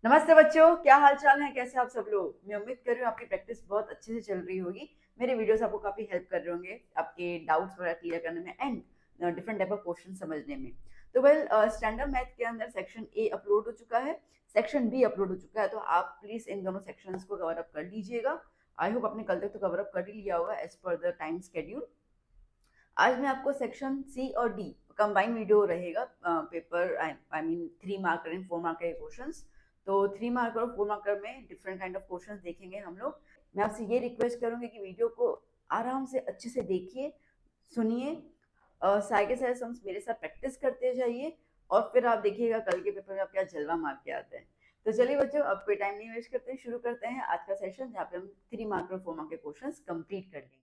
नमस्ते बच्चों, क्या हाल चाल है? कैसे आप सब लोग? मैं उम्मीद कर रही हूँ आपकी प्रैक्टिस बहुत अच्छे से चल रही होगी। मेरे वीडियोस आपको काफी हेल्प कर रहे होंगे आपके डाउट्स वगैरह क्लियर करने में and different type of question समझने में। तो वेल, स्टैंडर्ड मैथ के अंदर सेक्शन ए अपलोड हो चुका है, सेक्शन बी अपलोड हो चुका है, तो आप प्लीज इन दोनों सेक्शंस को कवर अप कर लीजिएगा। आई होप आपने कल तक तो कवर अप कर ही लिया होगा as per the time schedule. आज मैं आपको सेक्शन सी और डी कंबाइन वीडियो रहेगा। Paper I mean 3 marker and 4 marker के क्वेश्चंस। तो 3 मार्कर और 4 मार्कर में डिफरेंट काइंड ऑफ क्वेश्चंस देखेंगे हम लोग। मैं आपसे ये रिक्वेस्ट करूंगी कि वीडियो को आराम से अच्छे से देखिए, सुनिए, सारे के सारे सम्स मेरे साथ प्रैक्टिस करते जाइए और फिर आप देखिएगा कल के पेपर में आप क्या जलवा मार के आते हैं। तो चलिए बच्चों, अब कोई टाइम नहीं वेस्ट करते, शुरू करते हैं आज का सेशन जहाँ पे हम 3 मार्कर और 4 मार्कर के क्वेश्चंस कंप्लीट कर लेंगे।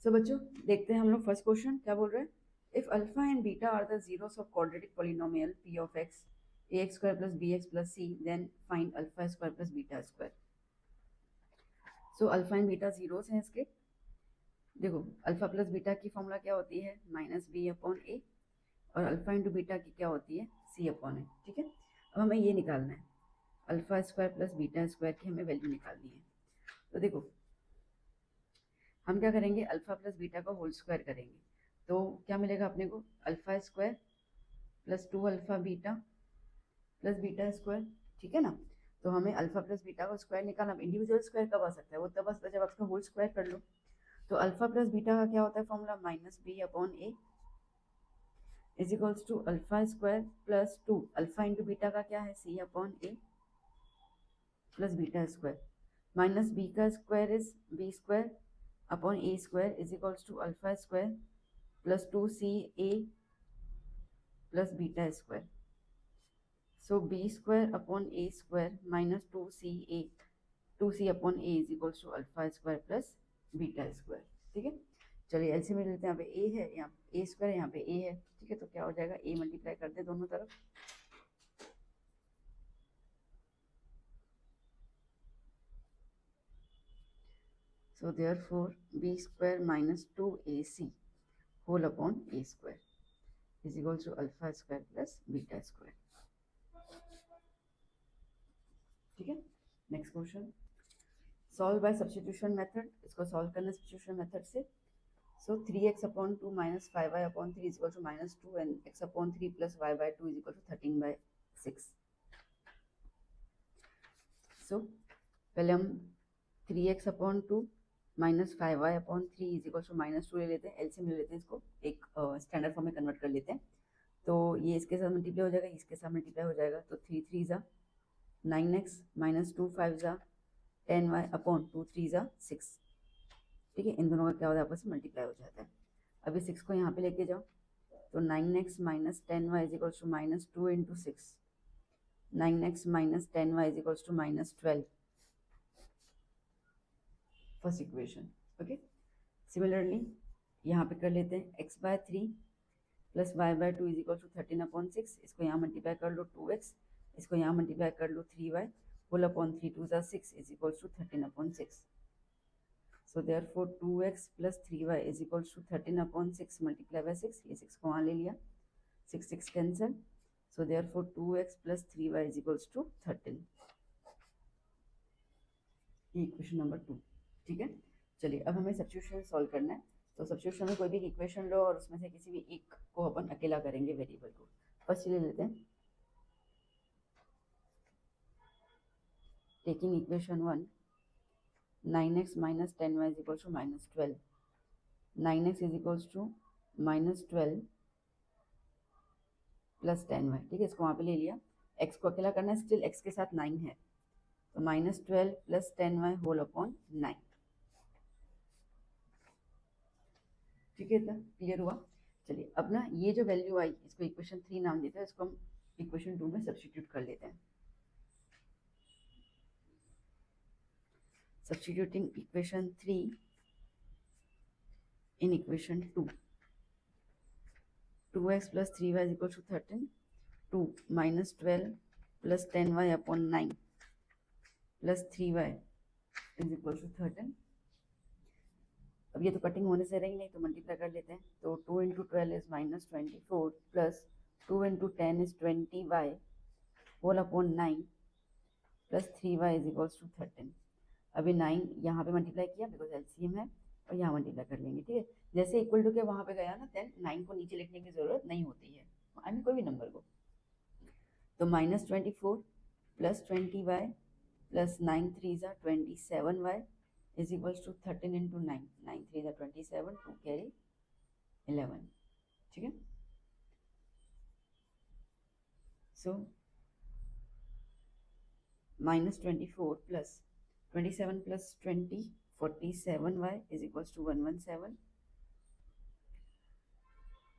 सो बच्चों, देखते हैं हम लोग फर्स्ट क्वेश्चन क्या बोल रहे हैं। If alpha and beta are the zeros of quadratic polynomial p of x ax square plus bx plus c, then find alpha square plus beta square. So alpha and beta zeros हैं इसके। देखो, alpha plus beta की formula क्या होती है? Minus B upon ए, और alpha into beta की क्या होती है? सी अपॉन ए। ठीक है, अब हमें ये निकालना है, alpha square plus beta square की हमें वैल्यू निकालनी है। तो देखो, हम क्या करेंगे, अल्फा प्लस बीटा का होल स्क्वायर करेंगे, तो क्या मिलेगा अपने को? Alpha square plus 2 alpha beta plus beta square. ठीक है ना? तो हमें अल्फा प्लस बीटा का स्क्वायर निकालना। इंडिविजुअल स्क्वायर कब आ सकता है? वो तब आ सकता है जब आप उसका होल स्क्वायर कर लो। तो अल्फा प्लस बीटा का क्या होता है formula? Minus B upon A is equals to alpha square plus 2 alpha into beta का क्या है? C upon A plus beta square. Minus B का square is B square upon A square is equals to alpha square plus 2 C A plus beta square. So B square upon A square minus 2c upon A is equals to alpha square plus beta square. ठीक है, चलिए LCM ले लेते हैं। यहाँ पे ए है, यहाँ ए स्क्वायर, यहाँ पे ए है। ठीक है, तो क्या हो जाएगा? ए मल्टीप्लाई कर दे दोनों तरफ। So therefore b square minus 2ac whole upon a square is equal to alpha square plus beta square. ठीक है, next question, solve by substitution method. इसको सॉल्व करना सब्स्टिट्यूशन मेथड से। So 3x upon 2 minus 5y upon 3 is equal to minus 2 and x upon 3 plus y by 2 is equal to 13/6। So पहले हम 3x upon 2 minus 5y upon 3 is equal to minus 2 ले लेते हैं, LCM ले लेते हैं, इसको एक स्टैंडर्ड फॉर्म में कन्वर्ट कर लेते हैं। तो ये इसके साथ मल्टीप्लाई हो जाएगा, इसके साथ मल्टीप्लाई हो जाएगा, तो 3 3 ज़ा 9x माइनस 2 5 ज़ा 10y अपॉन 2 3 ज़ा 6। ठीक है, इन दोनों का क्या होता है? आपस में मल्टीप्लाई हो जाता है। अभी 6 को यहाँ पे लेके जाओ, तो 9x minus 10y is equals to minus 2 into 6। 9x minus 10y is equals to minus 12, first equation. Okay, similarly यहाँ पे कर लेते हैं x by 3 plus y by 2 is equal to 13 upon 6। इसको यहाँ मल्टीप्लाई कर लो 2x, इसको यहाँ मल्टीप्लाई कर लो 3y होल अपॉन 3 2 ज़ा 6 is equal to 13 upon 6। So therefore 2x plus 3y is equals to 13 upon 6 multiply by 6. ये 6 को वहाँ ले लिया, 6 6 cancel. So therefore 2x plus 3y is equals to 13. ये इक्वेशन नंबर 2। ठीक है, चलिए अब हमें सब्स्टिट्यूशन सॉल्व करना है। तो सब्स्टिट्यूशन में कोई भी इक्वेशन लो और उसमें से किसी भी एक को अपन अकेला करेंगे वेरिएबल को। फर्स्ट ले लेते हैं, taking equation 1 9x minus 10y is equals to minus 12. 9x is equals to minus 12 plus 10y। ठीक है, इसको वहाँ पे ले लिया, x को अकेला करना है, स्टिल x के साथ 9 है, तो minus 12 plus 10y whole upon 9। ठीक है, इतना क्लियर हुआ। चलिए अब ना ये जो वैल्यू आई, इसको इक्वेशन 3 नाम देते हैं, इसको हम इक्वेशन 2 में सब्स्टिट्यूट कर लेते हैं। Substituting equation 3 in equation 2, 2x plus 3y is equal to 13, 2 minus 12 plus 10y upon 9 plus 3y is equal to 13। अब ये तो कटिंग होने से रही नहीं, तो मल्टीप्लाई कर लेते हैं। तो 2 into 12 is minus 24 plus 2 into 10 is 20y whole upon 9 plus 3y is equals to 13। अभी 9 यहाँ पे मल्टीप्लाई किया बिकॉज एलसीएम है, और यहाँ मल्टीप्लाई कर लेंगे, ठीक है। जैसे इक्वल टू के वहाँ पे गया ना, देन 9 को नीचे लिखने की जरूरत नहीं होती है, आई मीन कोई भी नंबर को। तो -24 प्लस 20y प्लस 9 3 ज़ा 27y is equals to 13 into 9, 9 3 ज़ा 27, 2 कैरी 11, ठीक है। So -24 plus 27 plus 20 47y is equals to 117।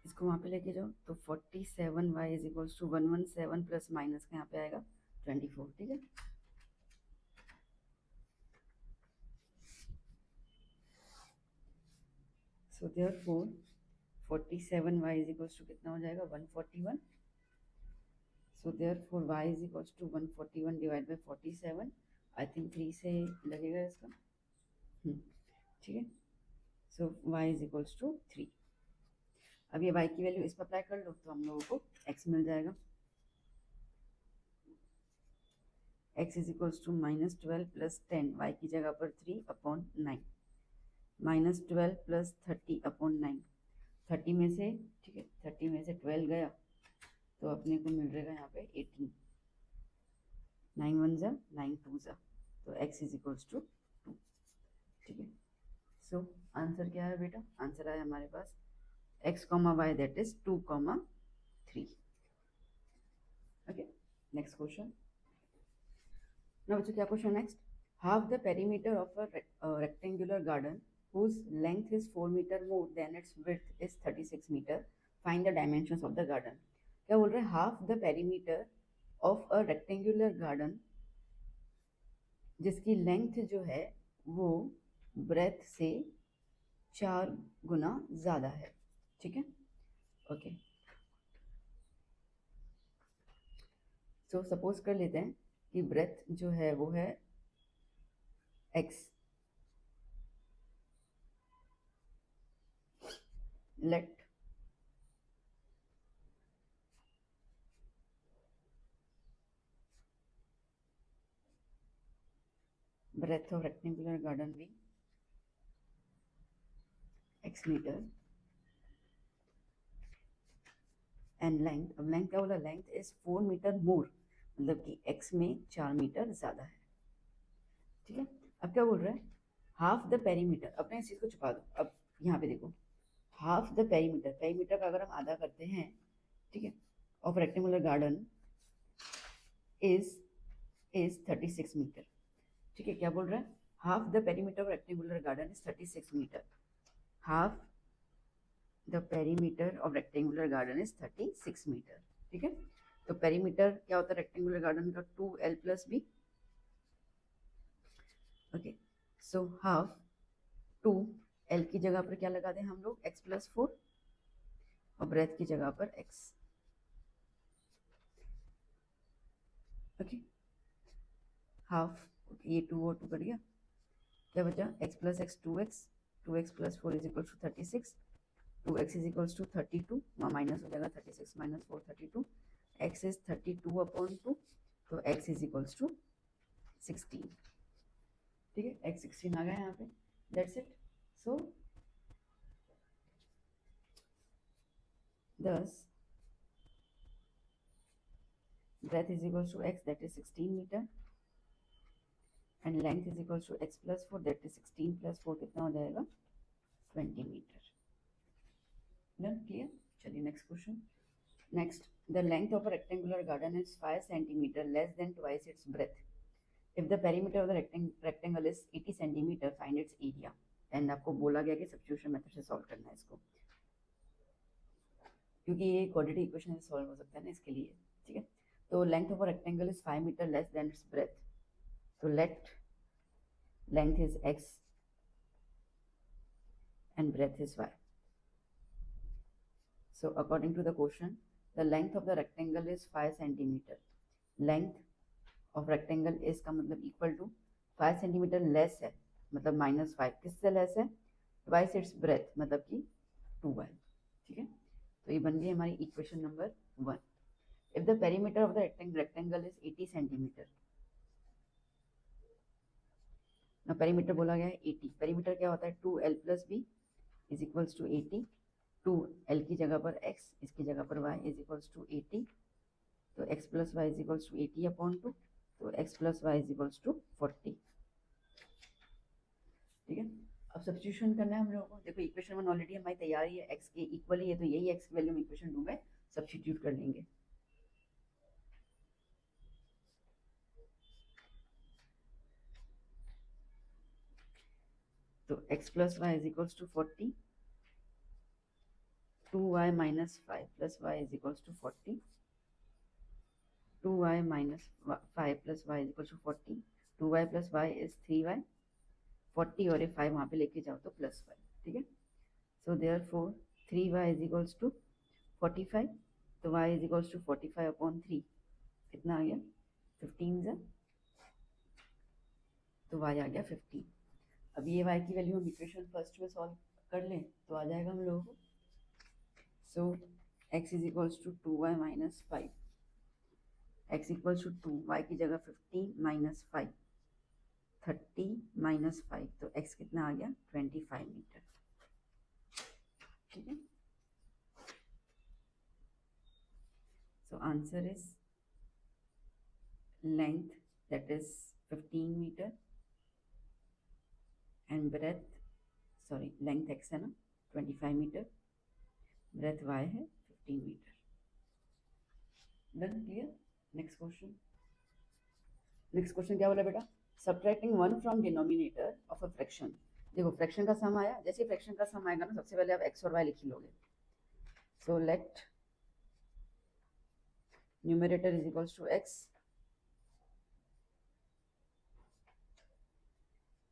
इसको वहाँ पे लेके जाओ तो 47y is equals to 117 plus minus का यहाँ पे आएगा 24, ठीक है। So therefore 47y is equals to कितना हो जाएगा 141। So therefore y is equals to 141 divide by 47, I think 3 से लगेगा इसका, ठीक है। So y is equals to 3। अब ये y की वैल्यू इस पर अप्लाई कर लो तो हम लोगों को x मिल जाएगा। x is equals to -12 plus 10, y की जगह पर 3/9, -12 प्लस 30/9, 30 में से, ठीक है, 30 में से 12 गया तो अपने को मिल जाएगा यहाँ पे 18, 9 1 ज़ा 9 2 ज़ा, तो x इज इक्वल्स टू 2, ठीक है। सो आंसर क्या है बेटा, आंसर आया हमारे पास x, y that is 2, 3। Okay, next question. Now बच्चों क्या question next, half the perimeter of a rectangular garden whose length is 4 meter more than its width is 36 meter, find the dimensions of the garden। क्या बोल रहे हैं, half the perimeter of a rectangular garden जिसकी length जो है वो breath से 4 गुना ज़्यादा है, ठीक है। ओके, सो सपोज कर लेते हैं कि ब्रेथ जो है वो है x, let breadth of rectangular garden be x meter and length, अब लेंथ क्या बोला, लेंथ इज 4 मीटर मोर, मतलब कि x में 4 मीटर ज़्यादा है, ठीक है। अब क्या बोल रहा है, हाफ द पेरीमीटर, अपने इस चीज़ को छुपा दो। अब यहाँ पे देखो, हाफ द पेरीमीटर, पेरीमीटर का अगर हम आधा करते हैं, ठीक है, of rectangular garden is 36 metre, ठीक है। क्या बोल रहा है, half the perimeter of rectangular garden is 36 metre, half the perimeter of rectangular garden is 36 metre, ठीक है। तो पेरीमीटर क्या होता है रेक्टेंगुलर गार्डन का, 2l plus b, okay. So half 2l की जगह पर क्या लगा दें हम लोग, x प्लस 4, और ब्रेथ की जगह पर x, ओके। हाफ, ये 2 और 2 कट गया, क्या बचा, x plus x 2x, 2x plus 4 is equal to 36, 2x is equals to 32, वहाँ माइनस हो जाएगा, 36 माइनस 4 32, x इज 32/2, तो x इज इक्वल्स टू 16, ठीक है। x 16 आ गया यहाँ पे, that's it. So thus breadth is equals to x, that is 16 meter, and length is equals to x plus 4, that is 16 plus 4 कितना हो जाएगा, 20 मीटर। Done, clear. चलिए next question. Next, the length of a rectangular garden is 5 centimeter less than twice its breadth. If the perimeter of the rectangle is 80 centimeter, find its area. And आपको बोला गया कि substitution method से solve करना है इसको, क्योंकि ये क्वाड्रेटिक इक्वेशन से सॉल्व हो सकता है ना, इसके लिए, ठीक है। तो length of a rectangle is 5 metre less than its breadth, so let length is x and breadth is y. So according to the question, the length of the rectangle is 5 centimeter. Length of rectangle is का मतलब equal to 5 centimeter less है, मतलब -5, किससे less है, twice its breadth, मतलब कि 2y, ठीक है। तो ये बन गई हमारी equation number 1। If the perimeter of the rectangle is 80 centimeter, ना पेरीमीटर बोला गया है 80। पेरीमीटर क्या होता है 2l plus b is equals to 80। 2l की जगह पर x, इसकी जगह पर y इज इक्वल्स टू 80। तो x plus y is equals to 80 upon 2, तो x plus y is equals to 40। ठीक है, अब सब्स्टिट्यूशन करना है हम लोगों को। देखो इक्वेशन 1 ऑलरेडी हमारी तैयार ही है, x के इक्वल ही है, तो यही x की वैल्यू हम इक्वेशन 2 में सब्स्टिट्यूट कर लेंगे। तो x plus y is equals to 40, 2y minus 5 plus y is equals to 40, 2y minus 5 plus y is equals to 40, 2y plus y is 3y, 40 और ये 5 वहाँ पे लेके जाओ तो प्लस 5। ठीक है, so therefore 3y is equals to 45, तो y is equals to 45 upon 3, कितना आ गया 15 है, तो y आ गया 15। अब ये y की वैल्यू हम इक्वेशन फर्स्ट में सॉल्व कर लें तो आ जाएगा हम लोगों को। So x is equals to 2y minus 5, x equals to 2, y की जगह 15 माइनस 5, 30 माइनस 5, तो x कितना आ गया 25 मीटर। ठीक है, so answer is length that is 15 metre and breadth, sorry length x है ना 25 मीटर, ब्रेथ y है 15 metre. Done, clear. Next question, next question क्या बोला बेटा, subtracting 1 from denominator of a fraction. देखो फ्रैक्शन का सम आया, जैसे फ्रैक्शन का सम आएगा ना सबसे पहले आप x और y लिख लोगे। So let numerator is equals to x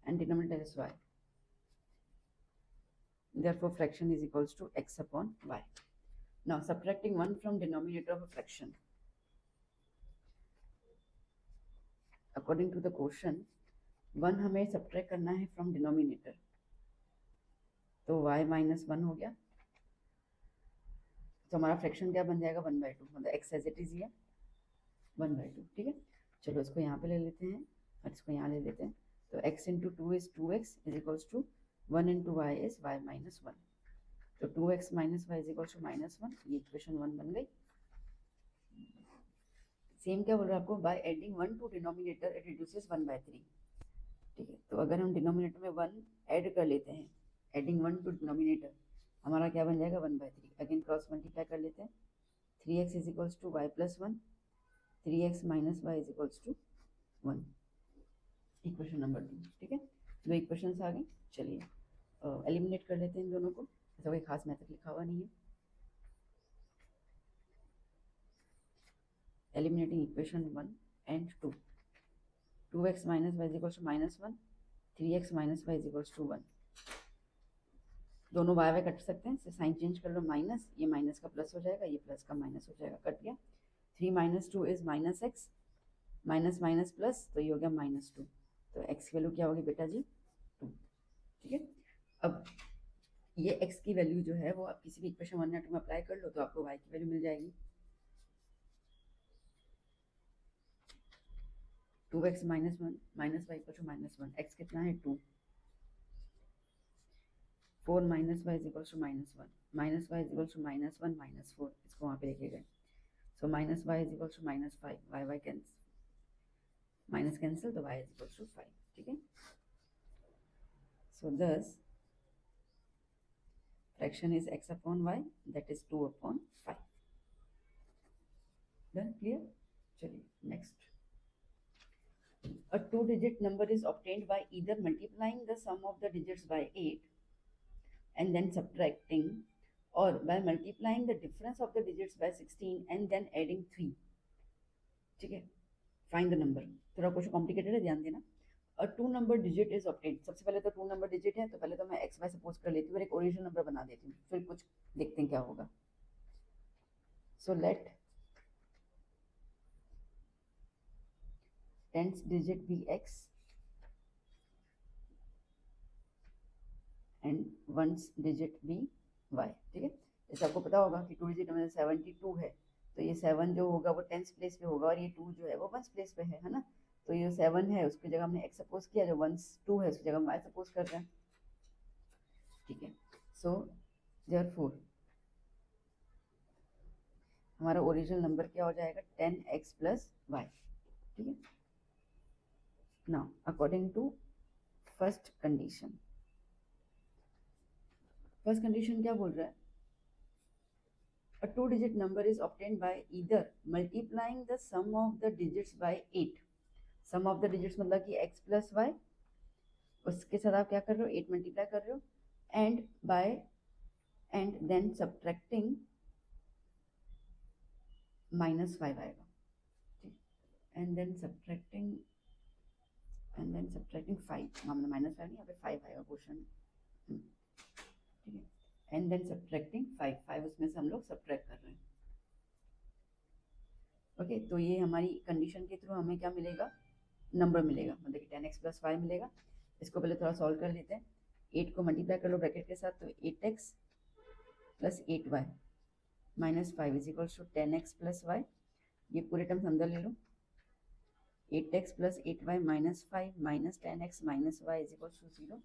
and denominator is y, therefore fraction is equals to x upon y. Now subtracting 1 from denominator of a fraction, according to the question 1 हमें subtract करना है from denominator, तो y minus 1 हो गया, तो हमारा fraction क्या बन जाएगा 1/2, मतलब x एज इट इज है 1/2। ठीक है, चलो इसको यहाँ पे ले लेते हैं और इसको यहाँ ले लेते हैं, तो x into 2 is 2x is equals to 1 into y is y minus 1, तो 2x minus y is equals to minus 1, ये इक्वेशन 1 बन गई। सेम क्या बोल रहा है आपको, by adding 1 to denominator it reduces 1/3। ठीक है, तो अगर हम डिनोमिनेटर में 1 ऐड कर लेते हैं, एडिंग 1 टू डिनोमिनेटर, हमारा क्या बन जाएगा 1/3। अगेन क्रॉस मल्टीप्लाई कर लेते हैं, 3x is equals to y plus 1, 3x minus y is equals to 1, equation number 2। ठीक है, दो इक्वेशंस आ गई। चलिए एलिमिनेट कर लेते हैं इन दोनों को, ऐसा कोई खास मेथड लिखा हुआ नहीं है। Eliminating equation 1 and 2, 2x minus y is equals to minus 1, 3x minus y is equals to 1, दोनों वाई वाई कट सकते हैं, साइन चेंज कर लो, माइनस, ये माइनस का प्लस हो जाएगा, ये प्लस का माइनस हो जाएगा, कट गया। 3 minus 2 is minus x, minus minus plus, तो ये हो गया माइनस 2, तो x की वैल्यू क्या होगी बेटा जी 2। ठीक है, अब ये x की वैल्यू जो है वो आप किसी भी इक्वेशन 1 या 2 में अप्लाई कर लो तो आपको y की वैल्यू मिल जाएगी। 2x minus 1 minus y equal to minus 1, x कितना है 2, 4 minus y is equal to minus 1, minus y is equal to minus 1 minus 4, इसको वहाँ पे लेके गए, so minus y is equal to minus 5, y y cancel, minus cancel, तो y is equal to 5। ठीक है, सो दस fraction is x upon y, that is 2 upon 5. Then clear? चलिए next. A 2-digit number is obtained by either multiplying the sum of the digits by 8 and then subtracting, or by multiplying the difference of the digits by 16 and then adding 3. ठीक है, find the number. थोड़ा कुछ complicated है, ध्यान देना। A 2 number digit is obtained, सबसे पहले तो 2 number digit है, तो पहले तो मैं x y सपोज कर लेती हूँ और एक ओरिजिनल नंबर बना देती हूँ, फिर कुछ देखते हैं क्या होगा। So let tenth digit be x and ones digit be y। ठीक है, जैसे आपको पता होगा कि 2 डिजिट में 72 है, तो ये 7 जो होगा वो 10th प्लेस पे होगा और ये 2 जो है वो 1st प्लेस पे है ना, तो ये 7 है उसकी जगह हमने x सपोज किया, जो 1 2 है उसकी जगह हम y सपोज कर रहे हैं, ठीक है। सो देयरफॉर हमारा ओरिजिनल नंबर क्या हो जाएगा 10x प्लस वाई, ठीक है। Now according to first condition, first condition क्या बोल रहा है, a two digit number is obtained by either multiplying the sum of the digits by 8, sum of the digits मतलब कि x plus y, उसके साथ आप क्या कर रहे हो 8 मल्टीप्लाई कर रहे हो, and by and then subtracting -5 आएगा, ठीक, एंड देन सब्ट्रैक्टिंग 5, हमने -5 नहीं यहाँ पे 5 आएगा क्वेश्चन, ठीक है, एंड देन सब्ट्रैक्टिंग 5 उसमें से हम लोग सब्ट्रैक्ट कर रहे हैं, ओके। तो ये हमारी कंडीशन के थ्रू हमें क्या मिलेगा, नंबर मिलेगा, मतलब कि 10x प्लस 5 मिलेगा। इसको पहले थोड़ा सॉल्व कर लेते हैं, 8 को मल्टीप्लाई कर लो ब्रैकेट के साथ, तो 8x plus 8y minus 5 is equals to 10x plus y, ये पूरे टर्म्स अंदर ले लो, 8x plus 8y minus 5 minus 10x minus y is equals to 0।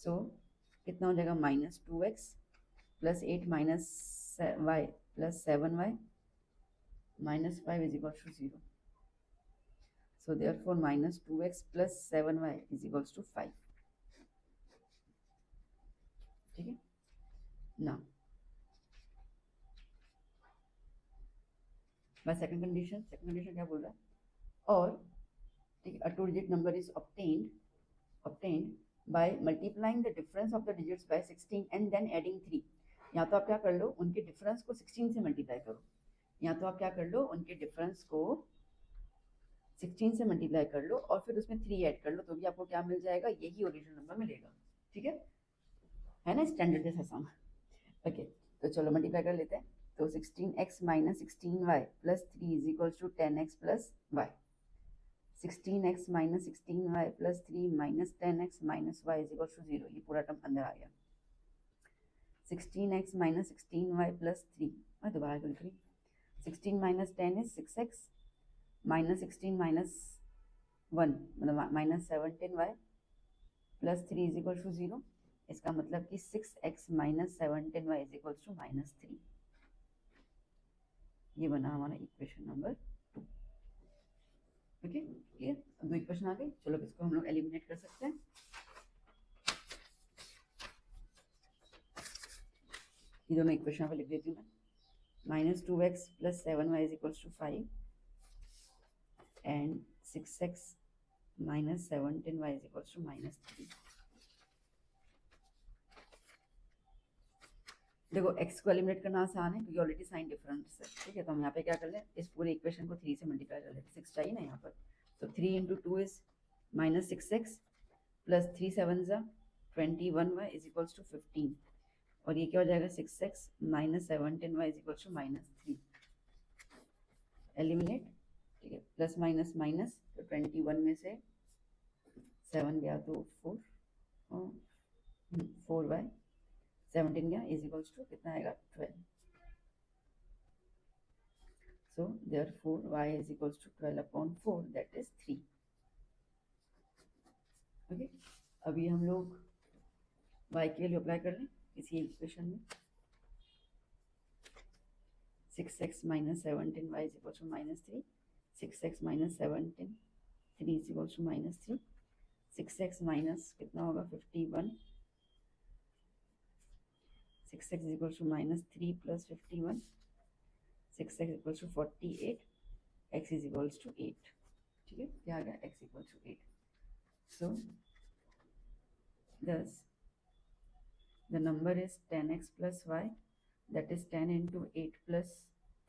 So कितना हो जाएगा minus 2x plus 8 minus y plus 7y minus 5 is equals to 0. So therefore minus 2x plus 7y is equals to 5. ठीक है। Now by second condition क्या बोल रहा है, और ठीक है, a two digit number is obtained by multiplying the difference of the digits by 16 and then adding 3। या तो आप क्या कर लो उनके डिफरेंस को 16 से मल्टीप्लाई करो, या तो आप क्या कर लो उनके डिफरेंस को 16 से मल्टीप्लाई कर लो और फिर उसमें 3 ऐड कर लो, तो भी आपको क्या मिल जाएगा, यही ओरिजिनल नंबर मिलेगा, ठीक है ना, स्टैंडर्ड जैसा सम, ओके। तो चलो मल्टीप्लाई कर लेते हैं, तो 16x minus 16y plus 3 is equals to 10x plus y, 16x minus 16y plus 3 minus 10x minus y is equals to 0, ये पूरा टर्म अंदर आ गया। 16x माइनस 16y प्लस 3, मैं दोबारा लिख रही, 16 minus 10 is 6x minus 16 minus 1 मतलब minus 17y plus 3 is equal to 0। इसका मतलब कि 6x minus 17y is equal to minus 3, ये बना हमारा इक्वेशन नंबर 2, ओके क्लियर। अब दो इक्वेशन आ गई, चलो इसको हम लोग एलिमिनेट कर सकते हैं। ये दोनों इक्वेशन पे लिख देती हूँ मैं, minus 2x plus 7y is equal to 5 and 6x minus 17y is equals to minus 3। देखो x को एलिमिनेट करना आसान है क्योंकि ऑलरेडी साइन डिफरेंस है, ठीक है। तो हम यहाँ पे क्या कर लें, इस पूरे इक्वेशन को 3 से मल्टीप्लाई कर लेते हैं, 6 चाहिए ना यहाँ पर, तो 3 into 2 is minus 6x plus 3 7 ज़ा 21y इज इक्वल्स टू 15, और ये क्या हो जाएगा 6x minus 17y is equals to minus 3, eliminate, ठीक है, प्लस माइनस माइनस, तो 21 में से 7 गया तो 4 4y 17 गया इज इक्वल्स टू कितना आएगा 12। So therefore y is equals to 12 upon 4 that is 3, okay. अभी हम लोग y की वैल्यू अप्लाई कर लें इसी इक्वेशन में, 6x minus 17y is equals to minus 3, 6x minus 17 3 is equals to minus 3, 6x minus कितना होगा 51, 6x is equals to minus 3 plus 51, 6x equals to 48, x is equals to 8, ठीक है, क्या आ गया x equals to 8। So thus the number is 10x plus y, that is 10 into 8 plus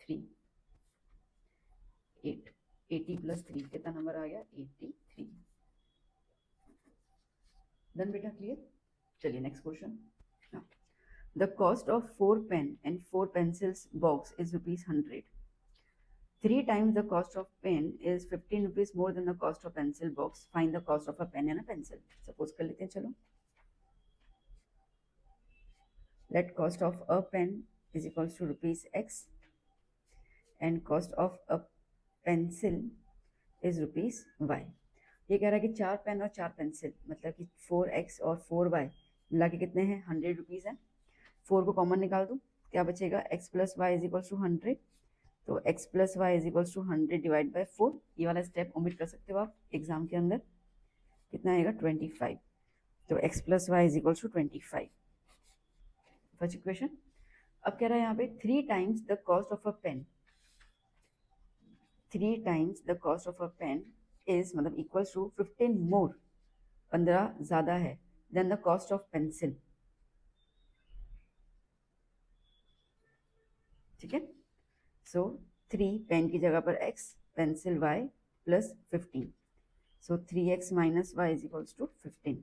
3, 80 plus 3 कितना number आ गया 83। Done बेटा, clear. चलिए next question, the cost of 4 pen and 4 pencils box is ₹100, 3 times the cost of pen is 15 rupees more than the cost of pencil box, find the cost of a pen and a pencil। Suppose कर लेते हैं, चलो, let cost of a pen is equals to rupees x and cost of a pencil is rupees y. ये कह रहा है कि 4 pen और 4 पेंसिल मतलब कि 4x और 4y मिला के कितने हैं 100 रुपीज़ है। 4 को कॉमन निकाल दूँ, क्या बचेगा x plus y is equals to 100। तो x plus y is equals to 100 divide by 4। ये वाला स्टेप ओमिट कर सकते हो आप एग्जाम के अंदर। कितना आएगा 25। तो x plus y is equals to 25 first equation. अब कह रहा है यहाँ पे 3 times the cost of a pen, 3 times the cost of a pen is मतलब इक्वल्स टू 15 मोर, 15 ज़्यादा है than the cost of pencil. ठीक है, सो 3 पेन की जगह पर x, pencil y plus 15। So 3x minus y is equals to 15।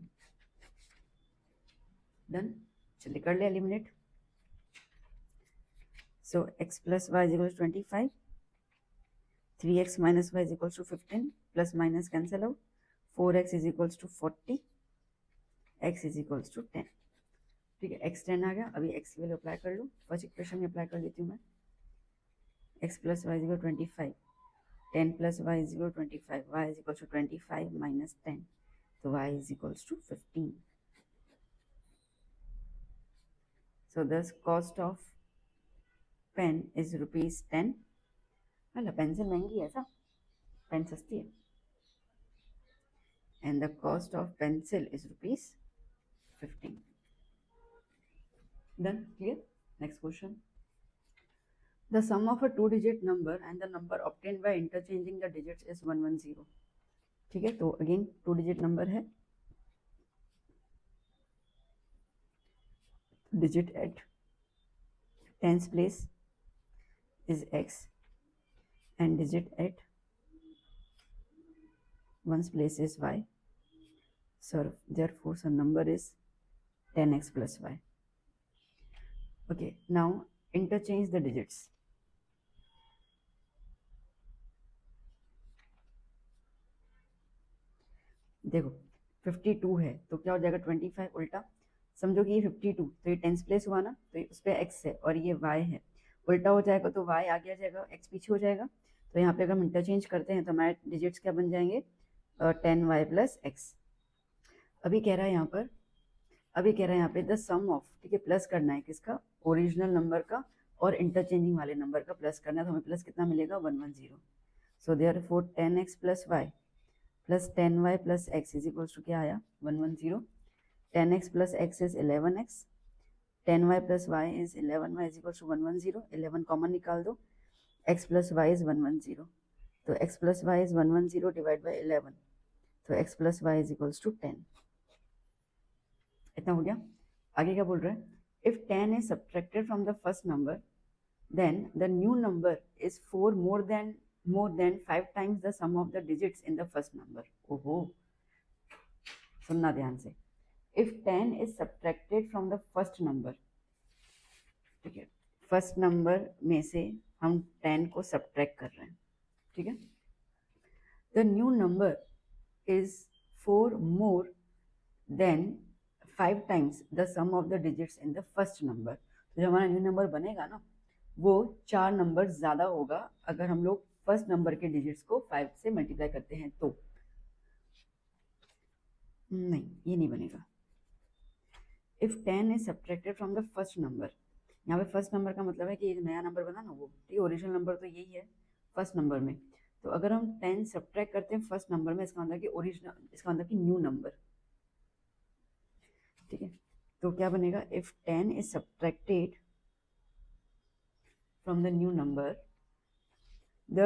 Done, चलिए कर ले eliminate. So x plus y is equals 25, 3x minus y is equals to 15, plus minus cancel out, 4x is equals to 40, x is equals to 10। ठीक है, x 10 आ गया। अभी x की value apply कर लो, फर्स्ट इक्वेशन में apply कर देती हूँ मैं। x plus y is equal 25, 10 plus y is equal 25, y is equals to 25 minus 10, तो y is equals to 15। So the cost of pen is rupees 10। अला पेंसिल महंगी है ऐसा, पेन सस्ती है। And the cost of pencil is rupees 15। Done, clear? Next question. The sum of a 2-digit number and the number obtained by interchanging the digits is 110। ठीक है, तो again 2-digit number है, digit at tens place is x and digit at ones place is y. So therefore the number is 10x plus y। Okay, now interchange the digits। देखो 52 है तो क्या हो जाएगा 25 उल्टा, समझो कि ये 52 तो ये टेंस प्लेस हुआ ना, तो उस पर x है और ये y है, उल्टा हो जाएगा तो y आगे आ जाएगा, x पीछे हो जाएगा। तो यहाँ पे अगर हम इंटरचेंज करते हैं तो हमारे डिजिट्स क्या बन जाएंगे 10y प्लस एक्स। अभी कह रहा है यहाँ पे द सम ऑफ, ठीक है, प्लस करना है किसका, ओरिजिनल नंबर का और इंटरचेंजिंग वाले नंबर का प्लस करना है। तो हमें प्लस कितना मिलेगा 110। So therefore 10x plus y plus 10y plus x is equals to क्या आया 110। 10x plus x is 11x, 10y plus y is 11y is equals to 110। 11 common निकाल दो, x प्लस वाई इज 110, तो x plus y is 110 divide by 11, तो x plus y is equals to 10। इतना हो गया। आगे क्या बोल रहा है, if 10 is subtracted from the first number then the new number is 4 more than 5 times the sum of the digits in the first number। ओहो, सुनना ध्यान से। if 10 is subtracted from the first number, ठीक है, first number में से हम 10 को सब्ट्रैक्ट कर रहे हैं, ठीक है। the new number is 4 more than 5 times the sum of the digits in the first number। तो जो हमारा न्यू नंबर बनेगा ना वो 4 नंबर ज़्यादा होगा अगर हम लोग फर्स्ट नंबर के डिजिट्स को 5 से मल्टीप्लाई करते हैं तो। नहीं, ये नहीं बनेगा। If 10 is subtracted from the first number, यहाँ पे फर्स्ट नंबर का मतलब है कि ये नया नंबर बना ना वो, ठीक है, ओरिजिनल नंबर तो यही है फर्स्ट नंबर में। तो अगर हम 10 सब्ट्रैक्ट करते हैं फर्स्ट नंबर में, इसका मतलब कि ओरिजिनल, इसका मतलब कि न्यू नंबर, ठीक है। तो क्या बनेगा, if 10 is subtracted from the new number, the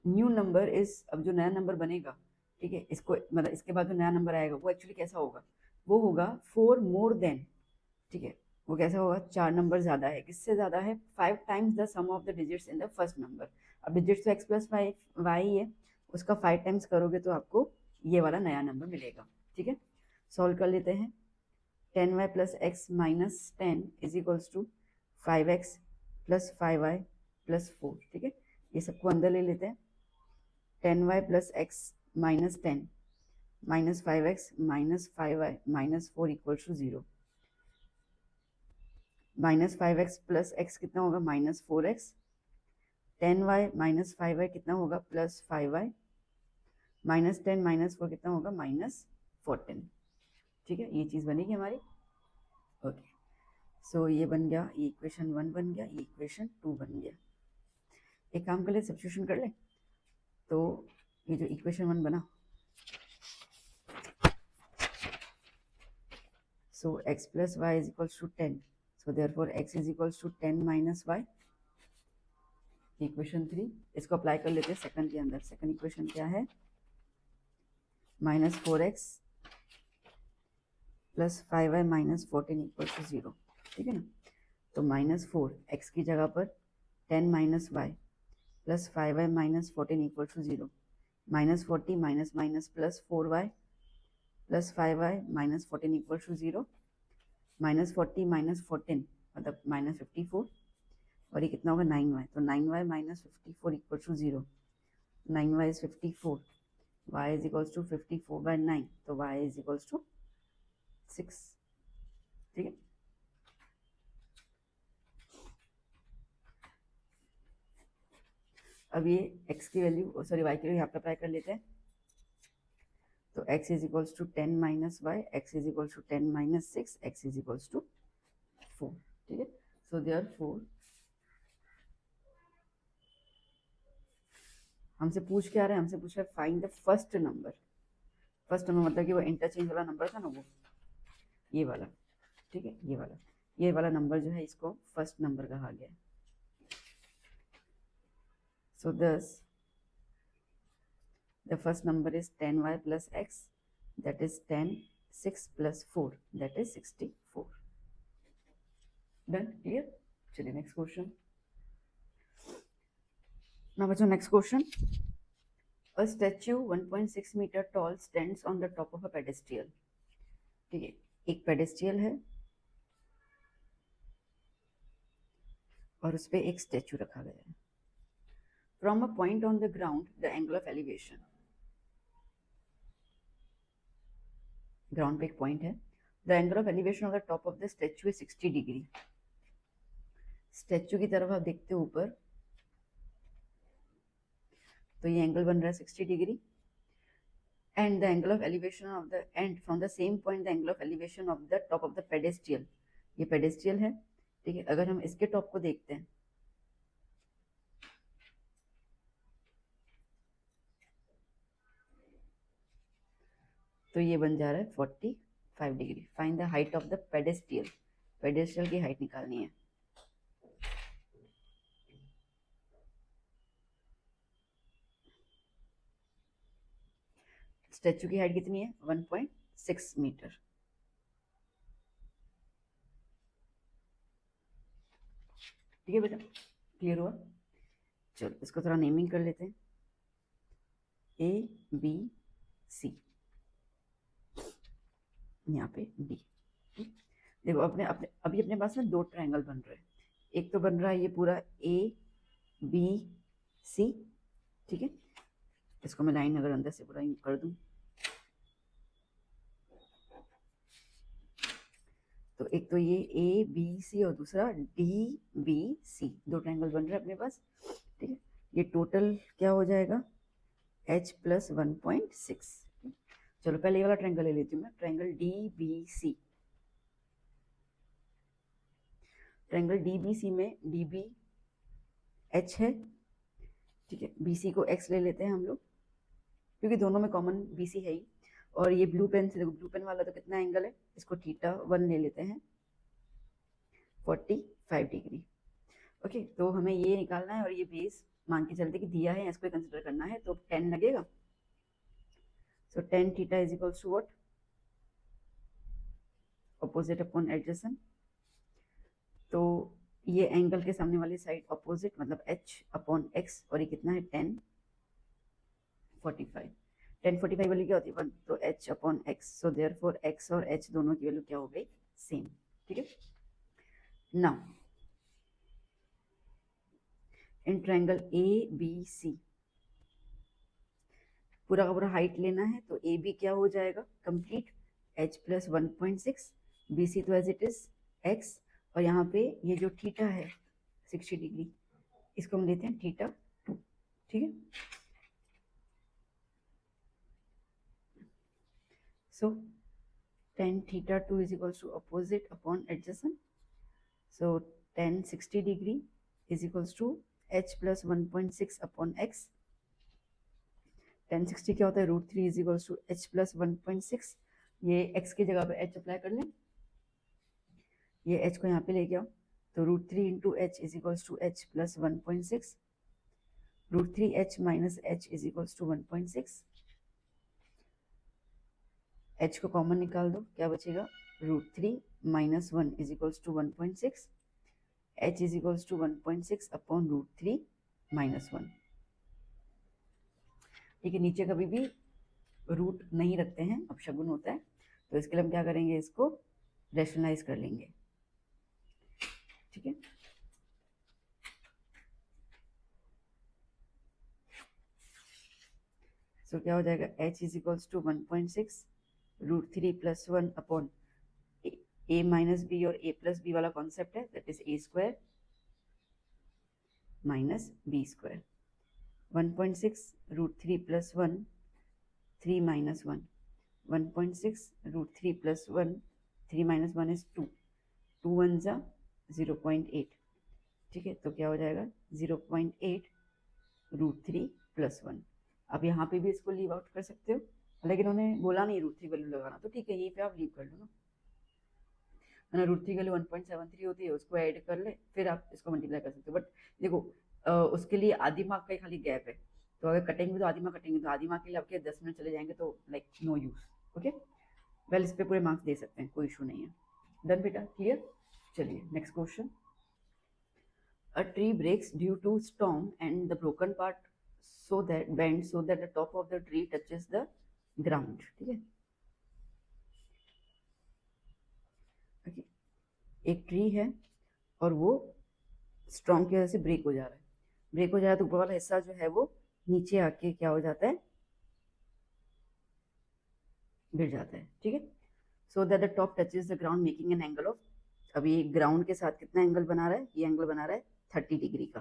new number is, अब जो नया नंबर बनेगा, ठीक है, इसको मतलब इसके बाद जो नया नंबर आएगा वो एक्चुअली कैसा होगा, वो होगा 4 मोर देन, ठीक है, वो कैसा होगा 4 नंबर ज़्यादा है, किससे ज़्यादा है 5 times the sum of the digits in the first number. अब डिजिट्स तो x प्लस वाई है, उसका 5 टाइम्स करोगे तो आपको ये वाला नया नंबर मिलेगा, ठीक है। सॉल्व कर लेते हैं। 10y plus x minus 10 is equals to 5x plus 5y plus 4, ठीक है, ये सबको अंदर ले लेते हैं। 10y plus x minus 10 minus 5x minus 5y minus 4 equals to 0। Minus 5x plus x कितना होगा minus 4x, 10y minus 5y कितना होगा प्लस 5y, -10 -4 कितना होगा, -14। ठीक है, ये चीज़ बनेगी हमारी। ओके, सो ये बन गया, ये इक्वेशन 1 बन गया, ये इक्वेशन 2 बन गया। एक काम कर ले, सब्स्टिट्यूशन कर ले। तो ये जो इक्वेशन 1 बना, so x plus y is equals to 10, so therefore x is equals to 10 minus y। Equation 3 इसको अप्लाई कर लेते हैं सेकंड के अंदर। सेकंड इक्वेशन क्या है, -4x plus 5y minus 14 equal to 0। ठीक है ना, तो -4 x की जगह पर 10 minus y plus 5y minus 14 equal to 0, -40 minus minus plus 4y plus 5y minus 14 equal to 0, -40 minus 14 मतलब -54, और ये कितना होगा 9y, तो 9y minus 54 equal to 0, 9y is 54, y is equals to 54/9, तो y इज इक्वल्स टू 6। ठीक है, अब ये x की वैल्यू सॉरी y की वैल्यू यहाँ पे अप्लाई कर लेते हैं। तो x is equals to 10 minus y, x is equals to 10 minus 6, x is equals to 4। ठीक है, सो देयरफॉर हमसे पूछ क्या रहा है, हमसे पूछ रहा है find the first number. First number मतलब कि वो इंटरचेंज वाला नंबर था ना, वो ये वाला। ठीक है, ये वाला नंबर जो है इसको फर्स्ट नंबर कहा गया है। सो दस the first number is 10y plus x, that is 10, 6 plus 4, that is 64। done, clear? चलिए next question। now बच्चों next question, a statue 1.6 meter tall stands on the top of a pedestal। ठीक है, एक pedestal है और उस पर एक स्टैचू रखा गया है। From a point on the ground the angle of elevation, ground पे एक पॉइंट है, the angle of elevation of the top of the statue is 60 degree. Statue की तरफ आप देखते हो ऊपर, तो ये एंगल बन रहा है 60 degree, and the angle of elevation of the end from the same point the angle of elevation of the top of the pedestal, ये पेडेस्टियल है। ठीक है, अगर हम इसके टॉप को देखते हैं तो ये बन जा रहा है 45 degree. Find the height of the pedestal, pedestal की हाइट निकालनी है। स्टैचू की हाइट कितनी है, 1.6 मीटर। ठीक है बेटा, क्लियर हुआ? चलो इसको थोड़ा नेमिंग कर लेते हैं, ABC, यहाँ पे D। देखो अपने अपने अभी अपने पास में दो ट्रायंगल बन रहे हैं। एक तो बन रहा है ये पूरा ABC। ठीक है, इसको मैं लाइन अगर अंदर से पूरा कर दूं तो एक तो ये ABC और दूसरा DBC, दो ट्रायंगल बन रहे हैं अपने पास। ठीक है, ये टोटल क्या हो जाएगा, H प्लस 1.6। चलो पहले ये वाला ट्रायंगल ले लेती हूँ मैं, ट्रायंगल DBC। ट्रायंगल DBC में DB H है। ठीक है, BC को X ले लेते हैं हम लोग, क्योंकि दोनों में कॉमन BC है ही। और ये ब्लू पेन से देखो, ब्लू पेन वाला तो कितना एंगल है, इसको θ1 ले लेते हैं, 45 डिग्री। ओके, तो हमें ये निकालना है और ये बेस मान के चलते कि दिया है, इसको कंसिडर करना है, तो 10 लगेगा। So tan θ is equals to what, opposite upon adjacent. तो ये एंगल के सामने वाली साइड ऑपोजिट मतलब H अपॉन X, और ये कितना है 10 45। 10 45 वाली क्या होती है 1, तो H upon X, so therefore X और H दोनों की वैल्यू क्या हो गई, सेम। ठीक है, नाउ इन ट्रायंगल ABC पूरा का पूरा हाइट लेना है, तो AB क्या हो जाएगा कंप्लीट, H प्लस 1.6, BC तो एज इट इज X, और यहाँ पे ये जो थीटा है 60 डिग्री, इसको हम लेते हैं θ2। ठीक है, So tan theta 2 is equals to opposite upon adjacent. So tan 60 degree is equals to h plus 1.6 upon x. tan 60 क्या होता है, √3 is equals to h plus 1.6. ये x की जगह पे h अप्लाई कर लें, ये h को यहाँ पे लेके आओ, तो √3 into h is equals to h plus 1.6. √3h minus h is equals to 1.6. h को कॉमन निकाल दो, क्या बचेगा, √3 minus 1 is equals to 1.6. h is equals to 1.6 upon √3 minus 1. ठीक है, नीचे कभी भी रूट नहीं रखते हैं, अपशगुन होता है, तो इसके लिए हम क्या करेंगे, इसको रैशनलाइज कर लेंगे. ठीक है, सो क्या हो जाएगा, h is equals to 1.6 √3 plus 1 upon a minus B, और a प्लस बी वाला कॉन्सेप्ट है, that is a square minus b square. 1.6 √3 plus 1 3 minus 1. 1.6 √3 plus 1 3 minus 1 is 2. 2 1 जा 0.8. ठीक है, तो क्या हो जाएगा 0.8 √3 प्लस 1. अब यहाँ पे भी इसको लीव आउट कर सकते हो, लेकिन उन्होंने बोला नहीं √3 वैल्यू लगाना, तो ठीक है यहीं पे आप लीव कर लो ना. √3 वैल्यू 1.73 होती है, उसको ऐड कर ले, फिर आप इसको मल्टीप्लाई कर सकते हो. बट देखो उसके लिए आधी मार्क का ही खाली गैप है, तो अगर कटेंगे तो आधी मार्क कटेंगे, तो आधी मार्क के लिए आपके 10 मिनट चले जाएंगे, तो like no use. Okay, well इस पे पूरे मार्क्स दे सकते हैं, कोई इशू नहीं है. डन बेटा, क्लियर. चलिए next question. A tree breaks due to storm and the broken part so that bends so that the top of the tree touches the ground. ठीक है, okay. एक ट्री है और वो स्ट्रॉन्ग की वजह से ब्रेक हो जा रहा है. ब्रेक हो जा रहा है तो ऊपर वाला हिस्सा जो है वो नीचे आके क्या हो जाता है, गिर जाता है. ठीक है, so that the top touches the ground making an angle of. अभी ग्राउंड के साथ कितना एंगल बना रहा है, ये एंगल बना रहा है 30 डिग्री का.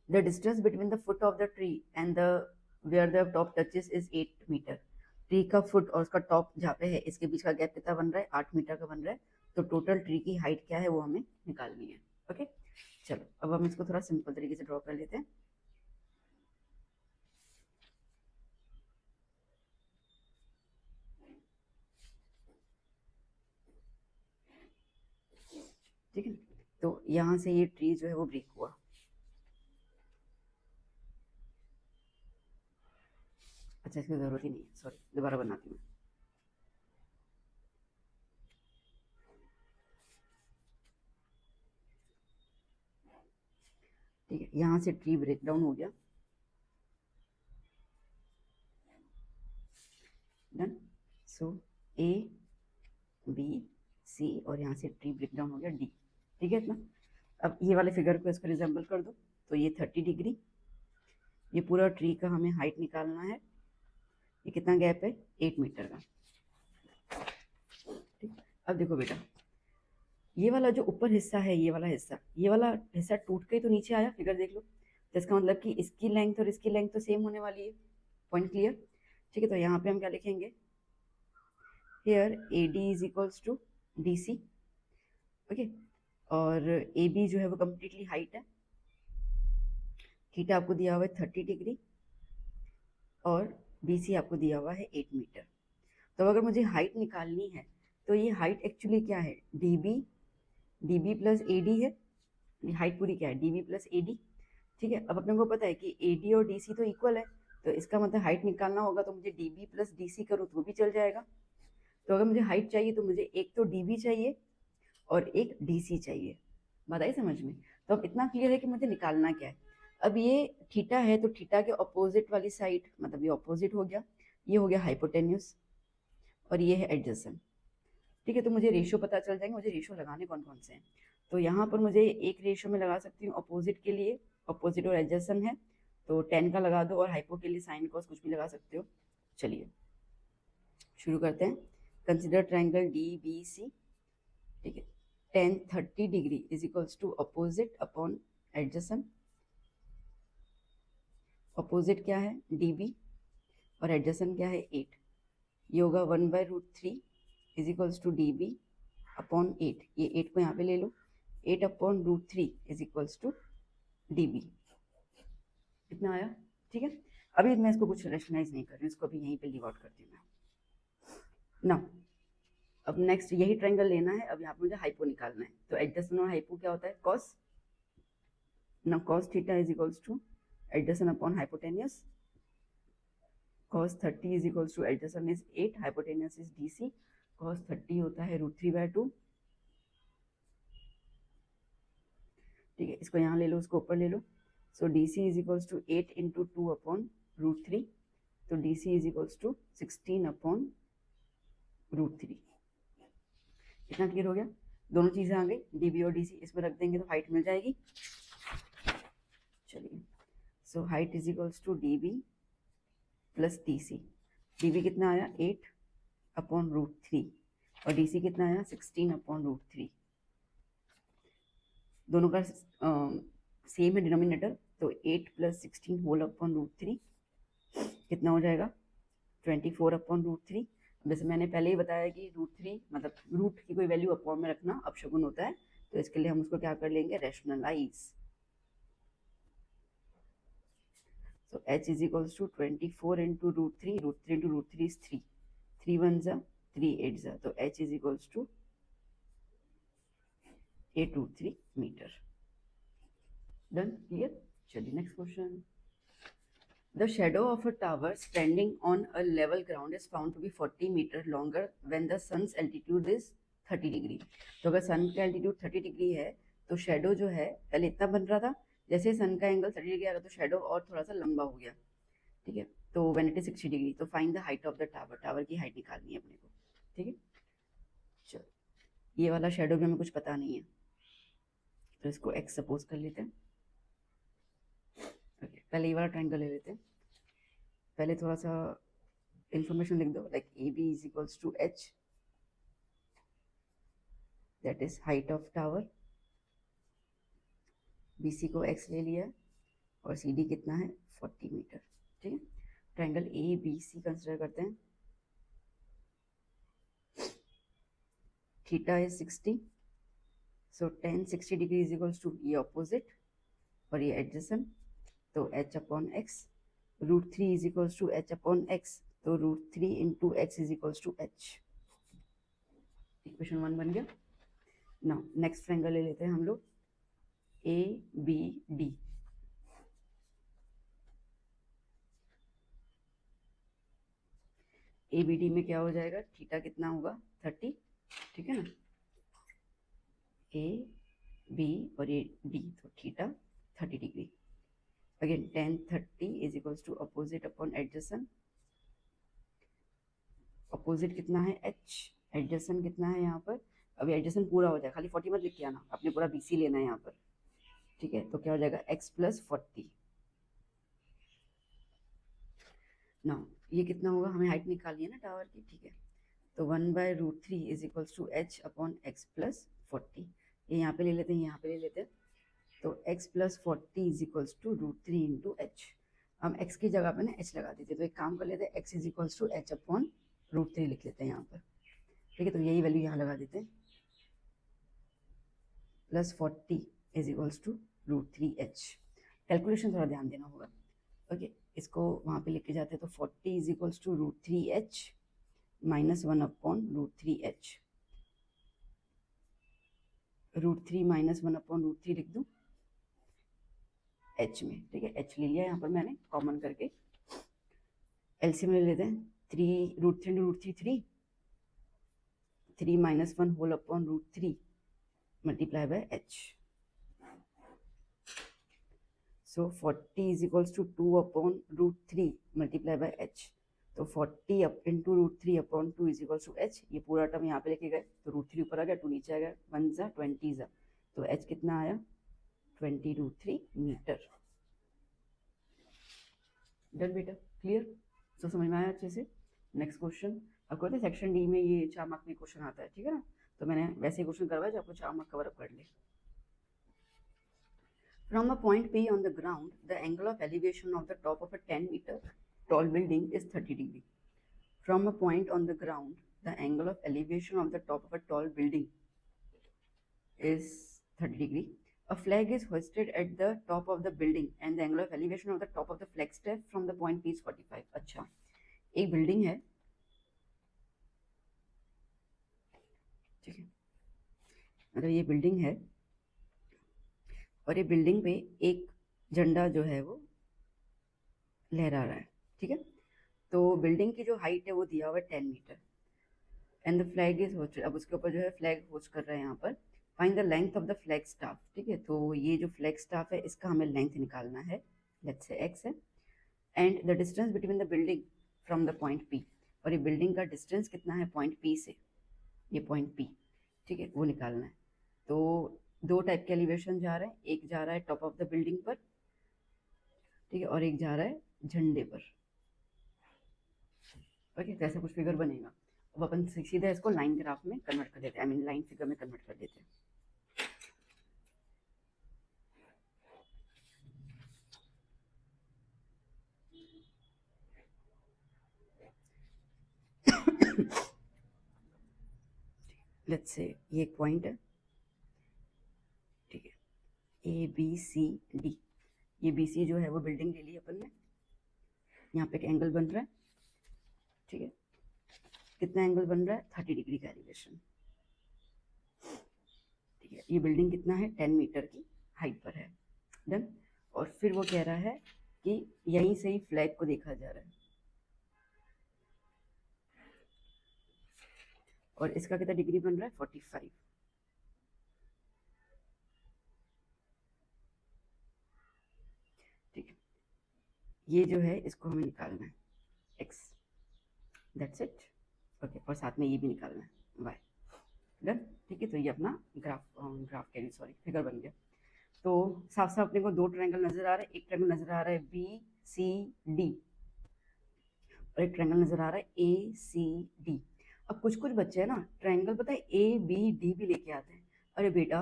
The distance between the foot of the tree and the where the top touches is 8 metre. Tree का फुट और उसका टॉप जहाँ पे है, इसके बीच का गैप कितना बन रहा है, 8 मीटर का बन रहा है. तो टोटल ट्री की हाइट क्या है वो हमें निकालनी है. ओके, चलो अब हम इसको थोड़ा सिंपल तरीके से ड्रॉ कर लेते हैं. ठीक है, तो यहाँ से ये ट्री जो है वो ब्रेक हुआ. अच्छा, इसकी जरूरत ही नहीं है, सॉरी, दोबारा बनाती हूँ. ठीक है, यहाँ से ट्री ब्रेक डाउन हो गया. डन. सो ए बी सी और यहाँ से ट्री ब्रेक डाउन हो गया डी. ठीक है इतना. अब ये वाले फिगर को इसको रिजेंबल कर दो, तो ये 30 डिग्री, ये पूरा ट्री का हमें हाइट निकालना है. ये कितना गैप है, 8 मीटर का. ठीक, अब देखो बेटा, ये वाला जो ऊपर हिस्सा है, ये वाला हिस्सा टूट के तो नीचे आया, फिगर देख लो. तो इसका मतलब कि इसकी लेंथ और इसकी लेंथ तो सेम होने वाली है. Point clear. ठीक है, तो यहाँ पे हम क्या लिखेंगे, here AD is equals to DC. Okay, और AB जो है वो कम्प्लीटली हाइट है. थीटा आपको दिया हुआ है 30 डिग्री और BC आपको दिया हुआ है 8 मीटर. तो अगर मुझे हाइट निकालनी है तो ये हाइट एक्चुअली क्या है, DB प्लस AD है. हाइट पूरी क्या है, DB प्लस AD. ठीक है, अब अपने को पता है कि AD और DC तो इक्वल है, तो इसका मतलब हाइट निकालना होगा तो मुझे DB प्लस DC करूँ तो भी चल जाएगा. तो अगर मुझे हाइट चाहिए तो मुझे एक तो DB चाहिए और एक DC चाहिए. बात आई समझ में. तो अब इतना क्लियर है कि मुझे निकालना क्या है. अब ये थीटा है, तो थीटा के ऑपोजिट वाली साइड, मतलब ये ऑपोजिट हो गया, ये हो गया हाइपोटेन्यूस और ये है एडजेसेंट. ठीक है, तो मुझे रेशियो पता चल जाएंगे. मुझे रेशियो लगाने कौन कौन से हैं, तो यहाँ पर मुझे एक रेशियो में लगा सकती हूँ ऑपोजिट के लिए, ऑपोजिट और एडजेसेंट है, तो 10 का लगा दो, और हाइपो के लिए साइन कॉस कुछ भी लगा सकते हो. चलिए शुरू करते हैं. Consider triangle DBC. ठीक है, tan 30 degree is equals to opposite upon adjacent. Opposite क्या है, DB और एडजेसेंट क्या है 8. ये होगा 1/√3 is equals to D B upon 8, ये 8 को यहाँ पे ले लो, 8/√3 is equals to D B. कितना आया? ठीक है, अभी मैं इसको कुछ रेशनलाइज नहीं कर रही हूँ, इसको अभी यहीं पे लीव आउट करती हूँ मैं ना। अब नेक्स्ट यही ट्रायंगल लेना है, अब यहाँ पे मुझे हाइपो निकालना है। तो एडजसेंट और हाइपो क्या होता है? कॉस ना, cos theta is equals to adjacent upon hypotenuse. cos 30 is equals to adjacent is 8, hypotenuse is DC। cos 30 होता है √3/2। ठीक है, इसको यहाँ ले लो, उसको ऊपर ले लो। So DC is equals to 8 into 2 upon √3, तो DC is equals to 16 upon √3। इतना क्लियर हो गया? दोनों चीजें आ गई, DB और DC, इसमें रख देंगे तो हाइट मिल जाएगी। चलिए, so height is equals to DB plus DC। DB कितना आया? 8 अपॉन √3 और DC कितना आया? 16 अपॉन √3। दोनों का सेम है डिनोमिनेटर, तो 8 प्लस 16 होल अपॉन √3 कितना हो जाएगा? 24 अपॉन √3। जैसे मैंने पहले ही बताया कि √3 मतलब रूट की कोई वैल्यू अपॉन में रखना अपशगुन होता है, तो इसके लिए हम उसको क्या कर लेंगे? Rationalise. So h is equals to 24 into √3, √3 into √3 is 3, 3 1 जा 3 8 जा, तो h is equals to 823 metre. Done? Clear? चलिए next question. The shadow of a tower standing on a level ground is found to be 40 meter longer when the sun's altitude is 30 degree। तो अगर सन का altitude 30 degree है तो shadow जो है पहले इतना बन रहा था, जैसे सन का एंगल 30 डिग्री आ रहा तो शेडो और थोड़ा सा लंबा हो गया। ठीक है, तो व्हेन इट इज 60 डिग्री, तो find the height of the tower, tower की हाइट निकालनी है अपने को। ठीक है, चलो ये वाला शेडो भी हमें कुछ पता नहीं है, तो इसको एक्स सपोज कर लेते हैं। ओके, पहले ये वाला ट्रायंगल ले लेते हैं। पहले थोड़ा सा इंफॉर्मेशन लिख दो, like AB is equals to H, that is height of tower. BC को X ले लिया और CD कितना है? 40 मीटर। ठीक है, ट्रायंगल ABC कंसिडर करते हैं। Theta is 60, so tan 60 degree is equals to ये ऑपोजिट और ये एडजेसेंट, तो H upon X। √3 is equals to H upon X, तो √3 into X is equals to H। Equation 1 बन गया। नाउ नेक्स्ट ट्रायंगल ले लेते हैं हम लोग ABD। ABD में क्या हो जाएगा? थीटा कितना होगा? 30। ठीक है ना, A B और ये D, तो theta 30 degree. Again tan 30 is equals to opposite upon adjacent. Opposite कितना है? H, एडजेसेंट कितना है यहाँ पर? अभी एडजेसेंट पूरा हो जाए, खाली 40 मत लिख के आना, आपने पूरा BC लेना है यहाँ पर। ठीक है, तो क्या हो जाएगा? X plus 40। ना ये कितना होगा? हमें हाइट निकालनी है ना टावर की। ठीक है, तो 1/√3 is equals to H upon X plus 40। ये यहाँ पे ले लेते हैं, यहाँ पे ले लेते हैं, तो x plus 40 is equals to √3 into H। हम x की जगह पे ना H लगा देते, तो एक काम कर लेते हैं, x is equals to H upon √3 लिख लेते हैं यहाँ पर। ठीक है, तो यही वैल्यू यहाँ लगा देते हैं, plus 40 is equals to √3H। Calculation थोड़ा ध्यान देना होगा। ओके, इसको वहाँ पे लेके जाते हैं, तो 40 is equals to √3H minus 1 upon √3H। √3 minus 1 upon √3 लिख दूँ H में। ठीक है, H ले लिया यहाँ पर मैंने कॉमन करके। एलसीएम ले लेते हैं, 3 √3 into √3 3 minus 1 whole upon √3 multiply by H। So 40 is equals to 2 upon √3 multiply by H, तो 40 into √3 upon 2 is equals to H। ये पूरा टर्म यहाँ पे लेके गए, तो √3 ऊपर आ गया, 2 नीचे आ गया, 1 जा 20 जा, तो H कितना आया? 20√3 मीटर। डन बेटा, क्लियर? तो समझ में आया अच्छे से? Next question. आपको पता है सेक्शन डी में ये 4 मार्क में क्वेश्चन आता है, ठीक है ना, तो मैंने वैसे क्वेश्चन करवाया जो आपको 4 मार्क कवर अप कर ले। From a point P on the ground, the angle of elevation of the top of a 10 meter tall building is 30 degree. From a point on the ground, the angle of elevation of the top of a tall building is 30 degree. A flag is hoisted at the top of the building and the angle of elevation of the top of the flag staff from the point P is 45. अच्छा, एक building है, ठीक है, मतलब ये building है और ये बिल्डिंग पे एक झंडा जो है वो लहरा रहा है, ठीक है। तो बिल्डिंग की जो हाइट है वो दिया हुआ है 10 metre and the flag is hoisted. अब उसके ऊपर जो है फ्लैग होस्ट कर रहा है यहाँ पर। Find the length of the flag staff, ठीक है। तो ये जो फ्लैग स्टाफ है इसका हमें लेंथ निकालना है, लेट्स से एक्स है, and the distance between the building from the point P, और ये बिल्डिंग का डिस्टेंस कितना है पॉइंट पी से, ये पॉइंट पी, ठीक है, वो निकालना है। तो दो टाइप के एलिवेशन जा रहे हैं, एक जा रहा है टॉप ऑफ द बिल्डिंग पर, ठीक है, और एक जा रहा है झंडे पर, ओके। तो ऐसा कुछ फिगर बनेगा। अब अपन सीधा इसको लाइन ग्राफ में कन्वर्ट कर देते हैं, आई मीन लाइन फिगर में कन्वर्ट कर देते हैं। लेट्स से ये एक पॉइंट है, ठीक है, ए बी सी डी। ये बी सी जो है वो बिल्डिंग ले ली अपन ने, यहाँ पे एक एंगल बन रहा है, ठीक है। कितना एंगल बन रहा है 30 डिग्री का एलिवेशन, ठीक है। ये बिल्डिंग कितना है 10 मीटर की हाइट पर है, डन। और फिर वो कह रहा है कि यहीं से ही फ्लैग को देखा जा रहा है, और इसका कितना डिग्री बन रहा है 45, ठीक है। ये जो है इसको हमें निकालना है x, दैट्स इट, ओके। और साथ में ये भी निकालना है y, डन, ठीक है। तो ये अपना ग्राफ कह रही सॉरी फिगर बन गया। तो साफ साफ अपने को दो ट्रायंगल नजर आ रहा है, एक ट्रायंगल नजर आ रहा है बी सी डी और एक ट्रायंगल नजर आ रहा है ए सी डी। अब कुछ कुछ बच्चे हैं ना ट्रायंगल पता है ए बी डी भी लेके आते हैं। अरे बेटा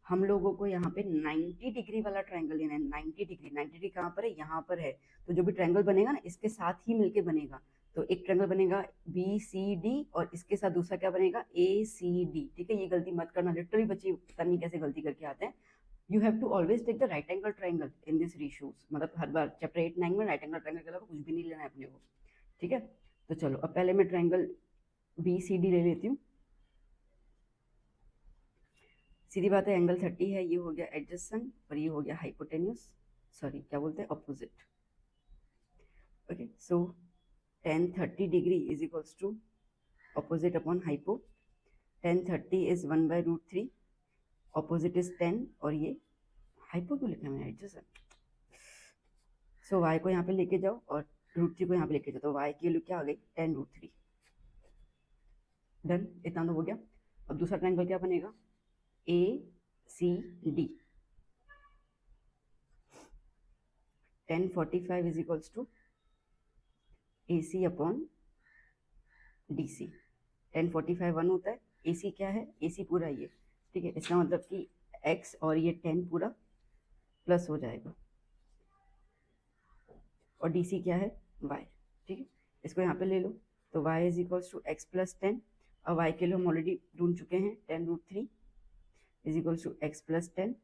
हम लोगों को यहाँ पे 90 डिग्री वाला ट्रायंगल लेना है, 90 डिग्री। 90 डिग्री कहाँ पर है, यहाँ पर है। तो जो भी ट्रायंगल बनेगा ना इसके साथ ही मिलके बनेगा। तो एक ट्रायंगल बनेगा बी सी डी और इसके साथ दूसरा क्या बनेगा ए सी डी, ठीक है। ये गलती मत करना, लिटरली बच्चे पता नहीं कैसे गलती करके आते हैं। You have to always take the right angle triangle in this ratios, मतलब हर बार चैप्टर 8 9 में राइट एंगल ट्रायंगल के अलावा कुछ भी नहीं लेना है अपने को, ठीक है। तो चलो अब पहले मैं ट्रायंगल बी सी डी ले लेती हूँ। सीधी बात है एंगल 30 है, ये हो गया एडजेसेंट और ये हो गया हाइपोटेन्यूस, सॉरी क्या बोलते हैं opposite, okay. So tan 30 degree is equals to opposite upon hypo. tan 30 is 1/√3, opposite is 10 और ये हाइपो क्यों लिखा है मैंने एडजेसेंट। सो y को यहाँ पे लेके जाओ और √3 को यहाँ पे लेके जाओ, तो y की वैल्यू क्या आ गई 10√3, डन। इतना तो हो गया। अब दूसरा ट्रायंगल क्या बनेगा A C D. 1045 is equals to A C upon D C. 1045 1 होता है, ए सी क्या है ए सी पूरा ये, ठीक है। इसका मतलब कि x और ये 10 पूरा प्लस हो जाएगा और डी सी क्या है y, ठीक है। इसको यहाँ पे ले लो तो y is equals to X plus 10। अब y के लिए हम ऑलरेडी ढूंढ चुके हैं 10√3 is equals to X plus 10।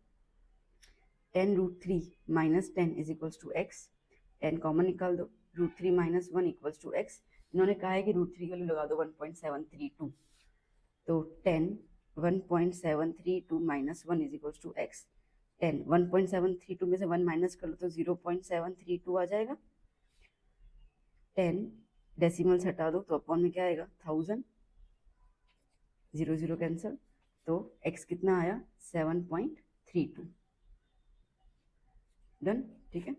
10√3 minus 10 is equals to X. 10 common निकाल दो, √3 माइनस 1 इक्वल्स टू एक्स। इन्होंने कहा है कि √3 की वैल्यू लगा दो 1.732, तो 10 1.732 minus 1 is equals to X. 10 1.732 में से 1 माइनस कर लो तो 0.732 आ जाएगा। 10 डेसिमल्स हटा दो तो अपॉन में क्या आएगा 1000, 0 0 कैंसिल, तो x कितना आया 7.32, डन, ठीक है।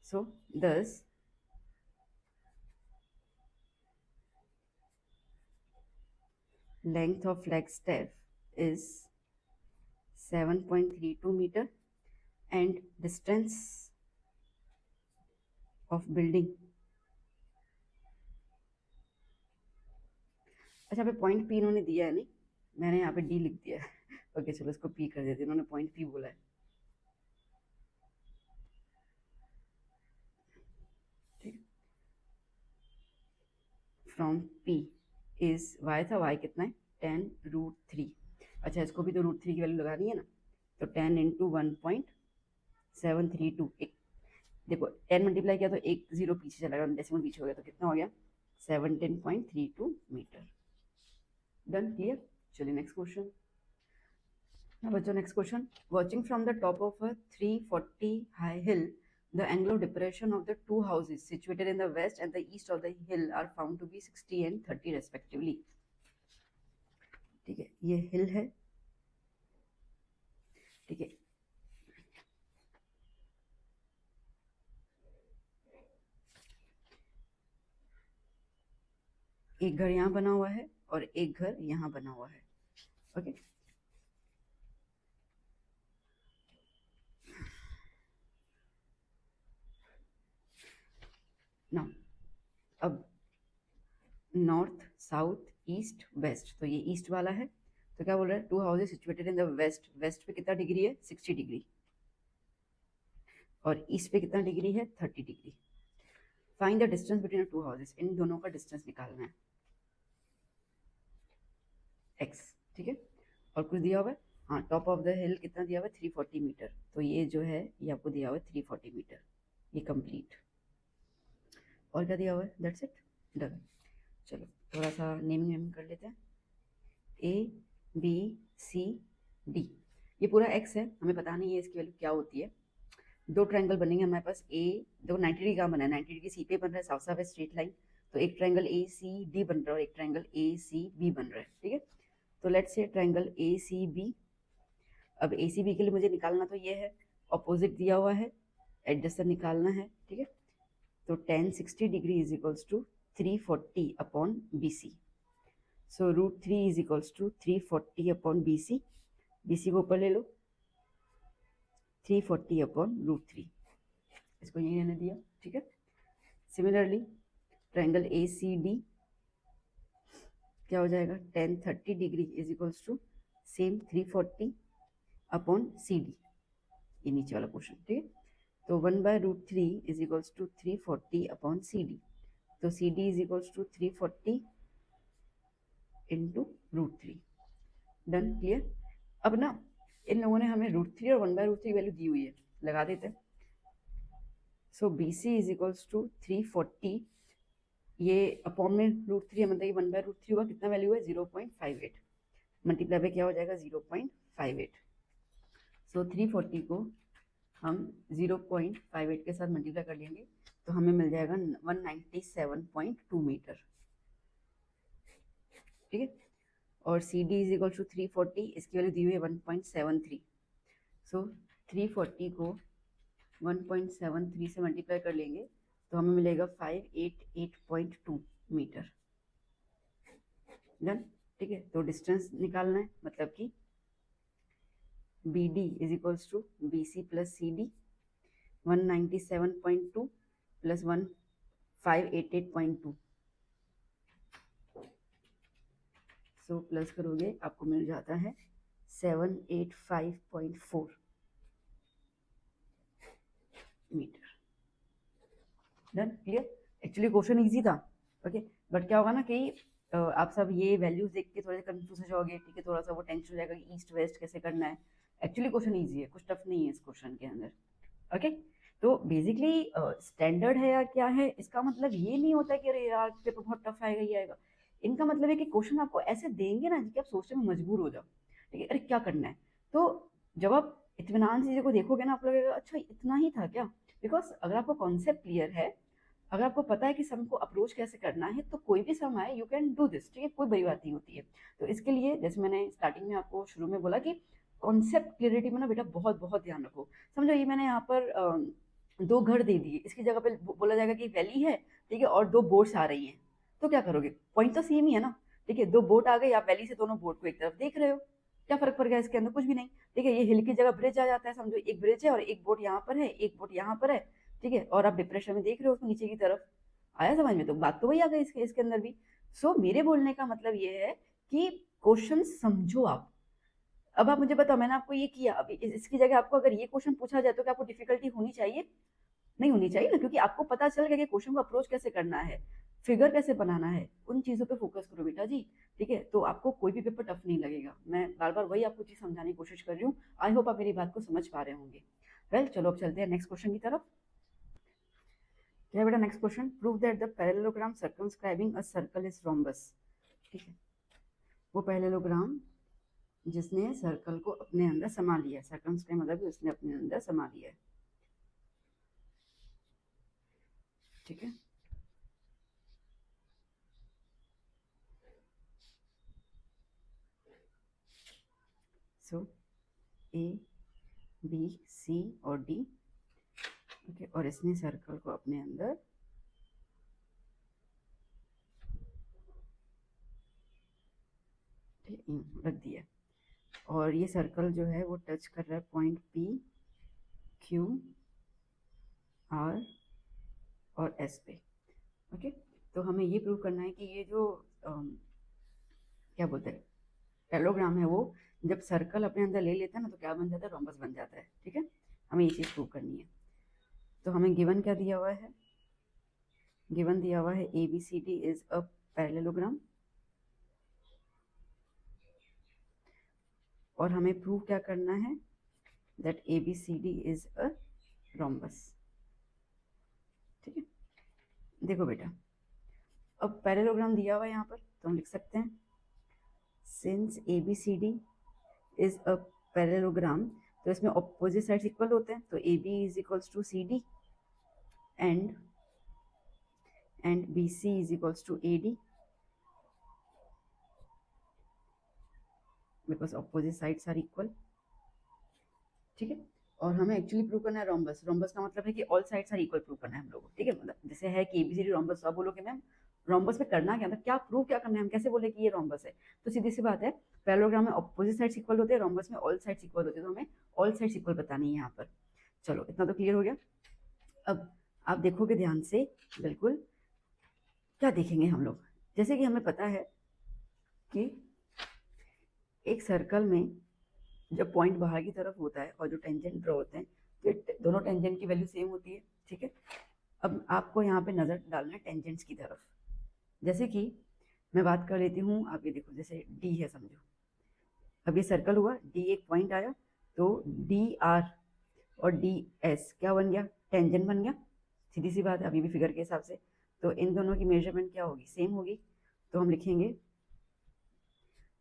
सो दस length of flagstaff is 7.32 meter and distance of building, अच्छा पे पॉइंट पी इन्होंने दिया है नहीं, मैंने यहाँ पे डी लिख दिया है ओके चलो इसको पी कर देते, इन्होंने पॉइंट पी बोला है, ठीक। फ्रॉम P इज y था, y कितना है 10√3। अच्छा इसको भी तो √3 की वैल्यू लगानी है ना, तो 10 इंटू 1.732। एक देखो 10 मल्टीप्लाई किया तो एक जीरो पीछे चला गया, डेसिमल पीछे हो गया, तो कितना हो गया 17.32 मीटर। Done, clear. चलिए नेक्स्ट क्वेश्चन। Now बच्चों next question, watching from the top of a 340 high hill, the angle of depression of the two houses situated in the west and the east of the hill are found to be 60 and 30 respectively। ठीक है, ये हिल है, ठीक है, एक घर यहाँ बना हुआ है और एक घर यहाँ बना हुआ है। ओके नाउ अब नॉर्थ साउथ ईस्ट वेस्ट, तो ये ईस्ट वाला है, तो क्या बोल रहा है, two houses situated in the west, west पे कितना डिग्री है 60 डिग्री, और ईस्ट पे कितना डिग्री है 30 degree. Find the distance between two houses, इन दोनों का डिस्टेंस निकालना है x, ठीक है। और कुछ दिया हुआ है, हाँ टॉप ऑफ द हिल कितना दिया हुआ है 340 मीटर, तो ये जो है ये आपको दिया हुआ है 340 मीटर, ये कंप्लीट। और क्या दिया हुआ है, दैट्स इट, डन। चलो थोड़ा सा नेमिंग कर लेते हैं, ABCD, ये पूरा x है, हमें पता नहीं है इसकी वैल्यू क्या होती है। दो ट्रायंगल बनेंगे हमारे पास, देखो 90 डिग्री कहाँ बना है, 90 डिग्री सी पे बन रहा है, साफ साफ है स्ट्रेट लाइन, तो एक ट्रायंगल ACD बन रहा है और एक ट्रायंगल ACB बन रहा है, ठीक है। तो लेट्स से ट्रायंगल ACB, अब ACB के लिए मुझे निकालना तो ये है, ऑपोजिट दिया हुआ है, एडजस्टर निकालना है, ठीक है। तो tan 60 degree is equals to 340 upon BC, so √3 is equals to 340 upon BC, BC को ऊपर ले लो, 340 अपॉन √3, इसको यही रहने दिया, ठीक है। सिमिलरली ट्रायंगल ACD क्या हो जाएगा, tan 30 degree is equals to same 340 upon CD, ये नीचे वाला पोर्शन, ठीक है। तो 1/√3 is equals to 340 upon CD, तो CD is equals to 340 into √3, done, clear. अब ना इन लोगों ने हमें √3 और 1/√3 वैल्यू दी हुई है, लगा देते हैं। सो BC इज इक्वल्स टू 340, ये अपॉन में √3 मतलब ये 1/√3 हुआ, कितना वैल्यू है 0.58, मल्टीप्लाई पे क्या हो जाएगा 0.58। सो 340 को हम 0.58 के साथ मल्टीप्लाई कर लेंगे तो हमें मिल जाएगा 197.2 मीटर, ठीक है। और CD इज इक्वल टू 340, इसकी वैल्यू दी हुई है 1.73, सो 340 को 1.73 से मल्टीप्लाई कर लेंगे तो हमें मिलेगा 588.2 मीटर, डन, ठीक है। तो डिस्टेंस निकालना है, मतलब कि BD is equals to BC plus CD, 197.2 plus 588.2, so plus करोगे आपको मिल जाता है 785.4 metre, done, clear. Actually question easy था, ओके, बट क्या होगा ना कि आप सब ये वैल्यूज देख के थोड़े कंफ्यूज हो जाओगे, ठीक है, थोड़ा सा वो टेंशन हो जाएगा कि ईस्ट वेस्ट कैसे करना है। एक्चुअली क्वेश्चन इजी है, कुछ टफ नहीं है इस क्वेश्चन के अंदर, ओके। तो बेसिकली स्टैंडर्ड है या क्या है, इसका मतलब ये नहीं होता कि अरे यार पेपर बहुत टफ आएगा, ये आएगा। इनका मतलब है कि क्वेश्चन आपको ऐसे देंगे ना कि आप सोचने में मजबूर हो जाओ, ठीक है, अरे क्या करना है। तो जब आप इत्मीनान से चीज़ों को देखोगे ना, आप लगेगा अच्छा इतना ही था क्या, बिकॉज अगर आपको कॉन्सेप्ट क्लियर है, अगर आपको पता है कि सम को अप्रोच कैसे करना है, तो कोई भी सम आए यू कैन डू दिस, ठीक है, कोई बड़ी बात नहीं होती है। तो इसके लिए जैसे मैंने स्टार्टिंग में आपको शुरू में बोला कि कॉन्सेप्ट क्लियरिटी में ना बेटा बहुत बहुत ध्यान रखो। समझो ये मैंने यहाँ पर दो घर दे दिए, इसकी जगह पे बोला जाएगा कि वैली है, ठीक है, और दो बोट्स आ रही हैं, तो क्या करोगे, पॉइंट तो सेम ही है ना, ठीक है, दो बोट आ गई, आप वैली से दोनों बोट को एक तरफ देख रहे हो, क्या फर्क पड़ गया इसके अंदर, कुछ भी नहीं, ठीक है। ये हिल की जगह ब्रिज आ जाता है, समझो एक ब्रिज है और एक बोट यहाँ पर है, एक बोट यहाँ पर है, ठीक है, और आप डिप्रेशन में देख रहे हो उसको नीचे की तरफ, आया समझ में, तो बात तो वही आ गई इसके अंदर भी। सो मेरे बोलने का मतलब ये है कि क्वेश्चन समझो आप। अब आप मुझे बताओ, मैंने आपको ये किया, अभी इसकी जगह आपको अगर ये क्वेश्चन पूछा जाए तो क्या आपको डिफिकल्टी होनी चाहिए, नहीं होनी चाहिए ना, क्योंकि आपको पता चल गया कि क्वेश्चन को अप्रोच कैसे करना है। फिगर कैसे बनाना है उन चीज़ों पे फोकस करो बेटा जी, ठीक है। तो आपको कोई भी पेपर टफ नहीं लगेगा। मैं बार बार वही आपको चीज़ समझाने की कोशिश कर रही हूँ। आई होप आप मेरी बात को समझ पा रहे होंगे। वेल चलो अब चलते हैं नेक्स्ट क्वेश्चन की तरफ। क्या बेटा next question, prove that the parallelogram circumscribing a circle is rhombus. ठीक है, वो पैरेललोग्राम जिसने सर्कल को अपने अंदर समा लिया है, सर्कमस्क्राइब मतलब उसने अपने अंदर समा लिया है, ठीक है। सो ए बी सी और डी, ओके, और इसने सर्कल को अपने अंदर रख दिया, और ये सर्कल जो है वो टच कर रहा है पॉइंट पी क्यू आर और एस पे, ओके। तो हमें ये प्रूव करना है कि ये जो क्या बोलते हैं पैरेललोग्राम है, वो जब सर्कल अपने अंदर ले लेता है ना तो क्या बन जाता है, रोम्बस बन जाता है, ठीक है। हमें ये चीज़ प्रूव करनी है। तो हमें गिवन क्या दिया हुआ है, गिवन दिया हुआ है A B C D is a parallelogram, और हमें प्रूव क्या करना है, that A B C D is a rhombus, ठीक है। देखो बेटा, अब पैरेललोग्राम दिया हुआ है यहाँ पर, तो हम लिख सकते हैं since A B C D is a parallelogram, तो इसमें ऑपोजिट साइड्स इक्वल होते हैं, तो A B is equals to C D and BC is equals to AD because opposite sides are equal, ठीक है। और हमें एक्चुअली प्रूव करना है रोम्बस, रोम्बस का मतलब है कि all sides are equal prove करना है हम लोगों को, ठीक है। मतलब जैसे है कि एबीसीडी रोम्बस, तो आप बोलोगे मैम रोम्बस में करना क्या, मतलब क्या प्रूव क्या करना है, हम कैसे बोले कि ये रोम्बस है। तो सीधी सी बात है, पैरेललोग्राम में ऑपोजिट साइड्स इक्वल होते हैं, रोम्बस में ऑल साइड्स इक्वल होते हैं, तो हमें ऑल साइड्स इक्वल बतानी है यहाँ पर। चलो इतना तो क्लियर हो गया। अब आप देखोगे ध्यान से, बिल्कुल क्या देखेंगे हम लोग, जैसे कि हमें पता है कि एक सर्कल में जब पॉइंट बाहर की तरफ होता है और जो टेंजेंट ड्रॉ होते हैं, तो दोनों टेंजेंट की वैल्यू सेम होती है, ठीक है। अब आपको यहाँ पे नज़र डालना है टेंजेंट्स की तरफ। जैसे कि मैं बात कर लेती हूँ, आप ये देखो जैसे डी है समझो, अब ये सर्कल हुआ, डी एक पॉइंट आया, तो डी आर और डी एस क्या बन गया, टेंजेंट बन गया, सीधी सी बात है। अभी भी फिगर के हिसाब से तो इन दोनों की मेजरमेंट क्या होगी, सेम होगी। तो हम लिखेंगे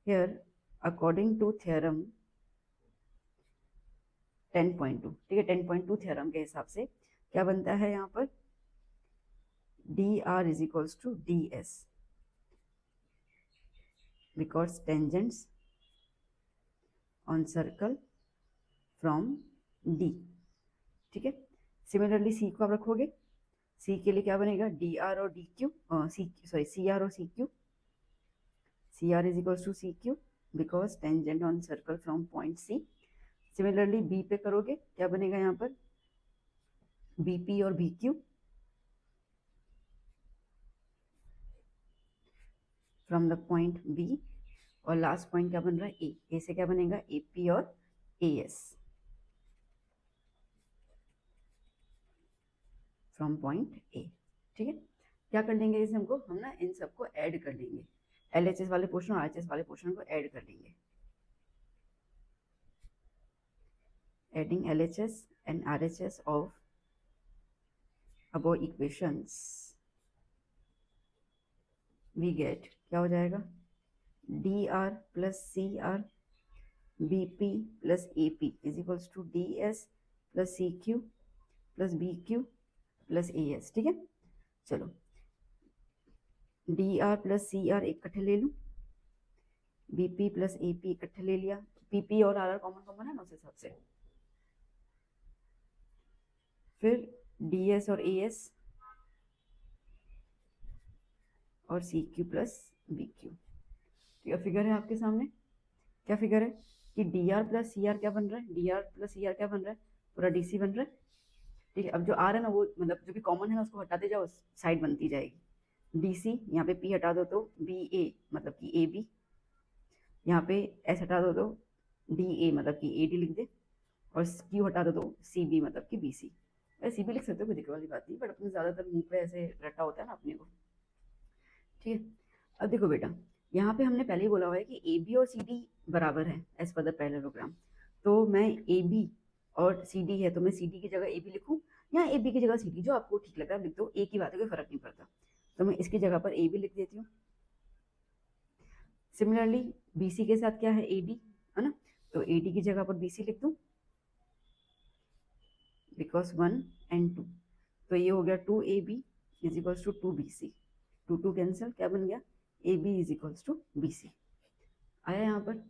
हियर अकॉर्डिंग टू थ्योरम 10.2, ठीक है। 10.2 थ्योरम के हिसाब से क्या बनता है यहाँ पर, D R is equals to D S, because tangents on circle from D, ठीक है। सिमिलरली सी को आप रखोगे, सी के लिए क्या बनेगा, डी आर और डी क्यू, सी आर और C Q, C R is equals to C Q because tangent on circle from point C. Similarly B पे करोगे, क्या बनेगा यहाँ पर, बी पी और B Q from the point B, और लास्ट पॉइंट क्या बन रहा है, ए से क्या बनेगा, ए पी और A S from point A, ठीक है। क्या कर लेंगे इसे हमको, हम ना इन सबको ऐड कर लेंगे, एलएचएस वाले पोर्शन और आरएचएस वाले पोर्शन को ऐड कर लेंगे। Adding LHS and RHS of above equations we get क्या हो जाएगा, D R plus C R B P plus A P is equals to D S plus C Q plus B Q plus A S, ठीक है। चलो D R plus C R इकट्ठे ले लूँ, B P plus A P इकट्ठे ले लिया, P P और आर कॉमन कॉमन है ना उस हिसाब से, फिर डी एस और ए एस और C Q plus B Q, ठीक है। फिगर है आपके सामने, क्या फिगर है कि D R plus C R क्या बन रहा है, D R plus C R क्या बन रहा है, पूरा डी सी बन रहा है, ठीक है। अब जो आर है ना वो मतलब जो भी कॉमन है ना उसको हटाते जाओ, साइड बनती जाएगी, डी सी यहाँ पे पी हटा दो तो बी ए मतलब कि ए बी, यहाँ पे एस हटा दो तो डी ए मतलब कि ए डी लिख दे, और क्यू हटा दो तो सी बी मतलब कि बी सी। सी भी लिख सकते हो, कोई दिक्कत वाली बात नहीं, बट अपने ज़्यादातर मुंह पे ऐसे रटा होता है ना अपने को, ठीक है। अब देखो बेटा, यहाँ पे हमने पहले ही बोला हुआ है कि ए बी और सी डी बराबर है एज पर द पैरेललोग्राम। तो मैं ए बी और सी डी है तो मैं सी डी की जगह ए बी लिखूँ या ए बी की जगह सी डी, जो आपको ठीक लगा लिख दो, एक ही बात है, कोई फर्क नहीं पड़ता। तो मैं इसकी जगह पर ए बी लिख देती हूँ। सिमिलरली बी सी के साथ क्या है, ए डी है ना, तो ए डी की जगह पर बी सी लिख दूँ, बिकॉज 1 and 2। तो ये हो गया 2ab is equals to 2bc, 2 cancel, क्या बन गया, ab is equals to bc। आया यहाँ पर।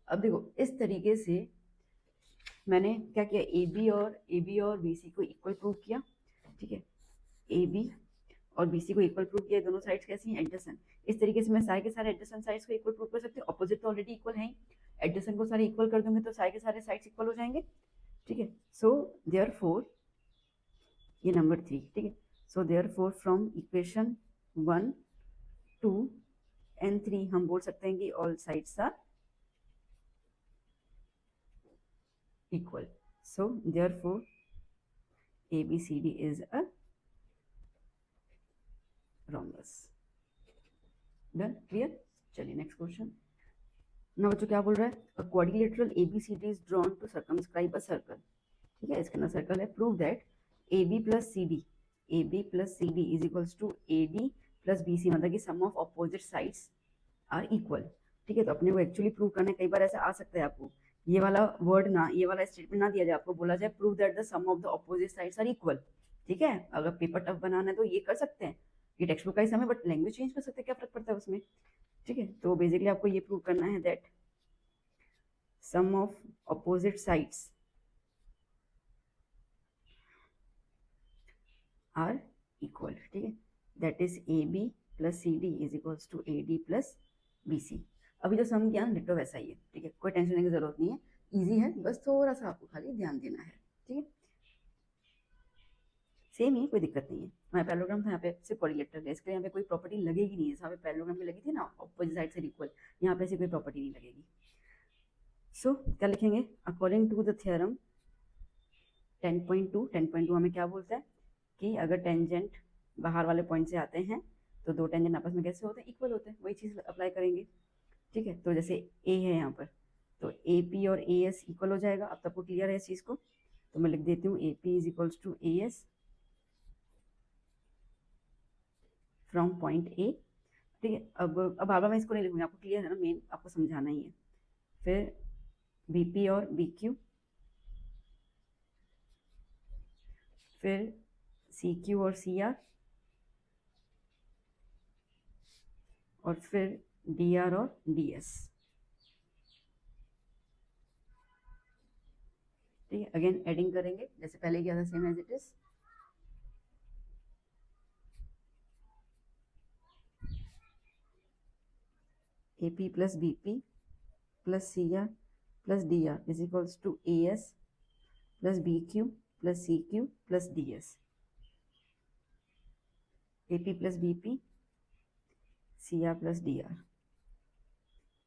अब देखो इस तरीके से मैंने क्या किया, ab और bc को इक्वल प्रूव किया। ठीक है, ab और bc को इक्वल प्रूव किया, दोनों साइड्स कैसी हैं, एडजेसेंट। इस तरीके से मैं सारे के सारे एडजेसेंट साइड्स को इक्वल प्रूव कर सकती हूँ। ऑपोजिट तो ऑलरेडी इक्वल है, एडजेसेंट को सारे इक्वल कर दूंगे तो सारे के सारे साइड्स इक्वल हो जाएंगे। ठीक है, सो देयरफॉर ये नंबर 3। ठीक है, so therefore from equation 1, 2 and 3 हम बोल सकते हैं कि all sides are equal. So therefore ABCD is a rhombus। Done, clear. चलिए नेक्स्ट क्वेश्चन। ना बच्चों क्या बोल रहा है, a quadrilateral ABCD is drawn to circumscribe a circle. ठीक है, इसके अंदर सर्कल है। Prove that AB plus CD is equals to AD plus BC, मतलब कि sum of opposite sides are equal. ठीक है, तो अपने को एक्चुअली प्रूव करना है। कई बार ऐसा आ सकता है आपको, ये वाला वर्ड ना, ये वाला स्टेटमेंट ना दिया जाए, आपको बोला जाए prove that the sum of the opposite sides are equal. ठीक है, अगर पेपर टफ बनाना है तो ये कर सकते हैं, ये टेक्स्ट बुक का ही समय, बट लैंग्वेज चेंज कर सकते हैं, क्या फर्क पड़ता है उसमें। ठीक है, तो बेसिकली आपको ये प्रूव करना है that sum of opposite sides are equal. ठीक है, that is AB plus CD is equals to AD plus BC। अभी जो सम किया डिटो वैसा ही है। ठीक है, कोई टेंशन लेने की जरूरत नहीं है, इजी है, बस थोड़ा सा आपको खाली ध्यान देना है। ठीक है, सेम ही, कोई दिक्कत नहीं है। हमारा पैरेललोग्राम था, यहाँ पे सिर्फ क्वाड्रिलेटरल है, इसके यहाँ पे कोई प्रॉपर्टी लगेगी नहीं, जैसे पैरेललोग्राम की लगी थी ना ऑपोजिट साइड से इक्वल, यहाँ पे ऐसी कोई प्रॉपर्टी नहीं लगेगी। सो क्या लिखेंगे, अकॉर्डिंग टू द थ्योरम 10.2 हमें क्या बोलता है कि अगर टेंजेंट बाहर वाले पॉइंट से आते हैं तो दो टेंजेंट आपस में कैसे होते हैं, इक्वल होते हैं। वही चीज़ अप्लाई करेंगे। ठीक है, तो जैसे ए है यहाँ पर, तो AP और AS इक्वल हो जाएगा। अब सबको क्लियर है इस चीज़ को, तो मैं लिख देती हूँ AP is equals to AS from point A। ठीक है, अब बार बार मैं इसको नहीं लिखूंगी, आपको क्लियर है ना, मेन आपको समझाना ही है। फिर BP और BQ, फिर CQ और CR, और फिर DR और DS। ठीक है, अगेन एडिंग करेंगे जैसे पहले किया था, same as it is. AP plus BP plus CR plus DR is equals to AS plus BQ plus CQ plus DS। AP plus BP, CR plus DR,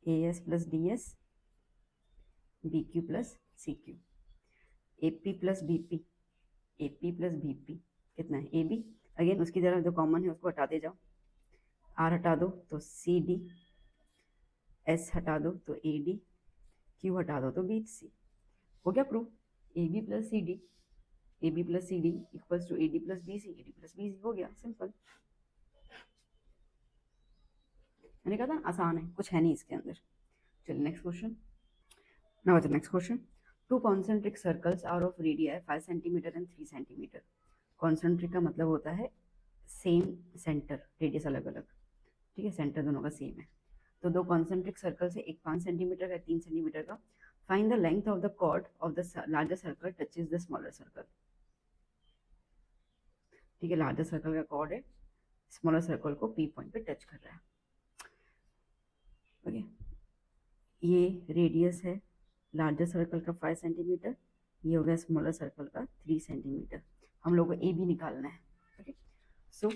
AS plus DS, BQ plus CQ। AP plus BP, AP plus BP कितना है, AB। Again उसकी तरह जो common है उसको हटाते जाओ, R हटा दो तो CD, S हटा दो तो AD, Q हटा दो तो BC। हो गया proof, AB plus CD, AB plus CD equals to AD plus BC, AD plus BC हो गया, सिंपल। मैंने कहा था आसान है, कुछ है नहीं इसके अंदर। चलिए next question. Now the next question, two concentric circles are of radius 5 centimetre and 3 centimetre. Concentric का मतलब होता है सेम सेंटर, रेडियस अलग अलग। ठीक है, सेंटर दोनों का सेम है। तो दो कॉन्सेंट्रिक सर्कल से, एक 5 सेंटीमीटर का, 3 सेंटीमीटर का। Find the length of the chord of the larger circle touches the smaller circle. ठीक है, लार्जर सर्कल का कॉर्ड है, स्मॉलर सर्कल को P पॉइंट पे टच कर रहा है। ओके, ये रेडियस है लार्जर सर्कल का 5 सेंटीमीटर, ये हो गया स्मॉलर सर्कल का 3 सेंटीमीटर। हम लोग को AB निकालना है। ओके, सो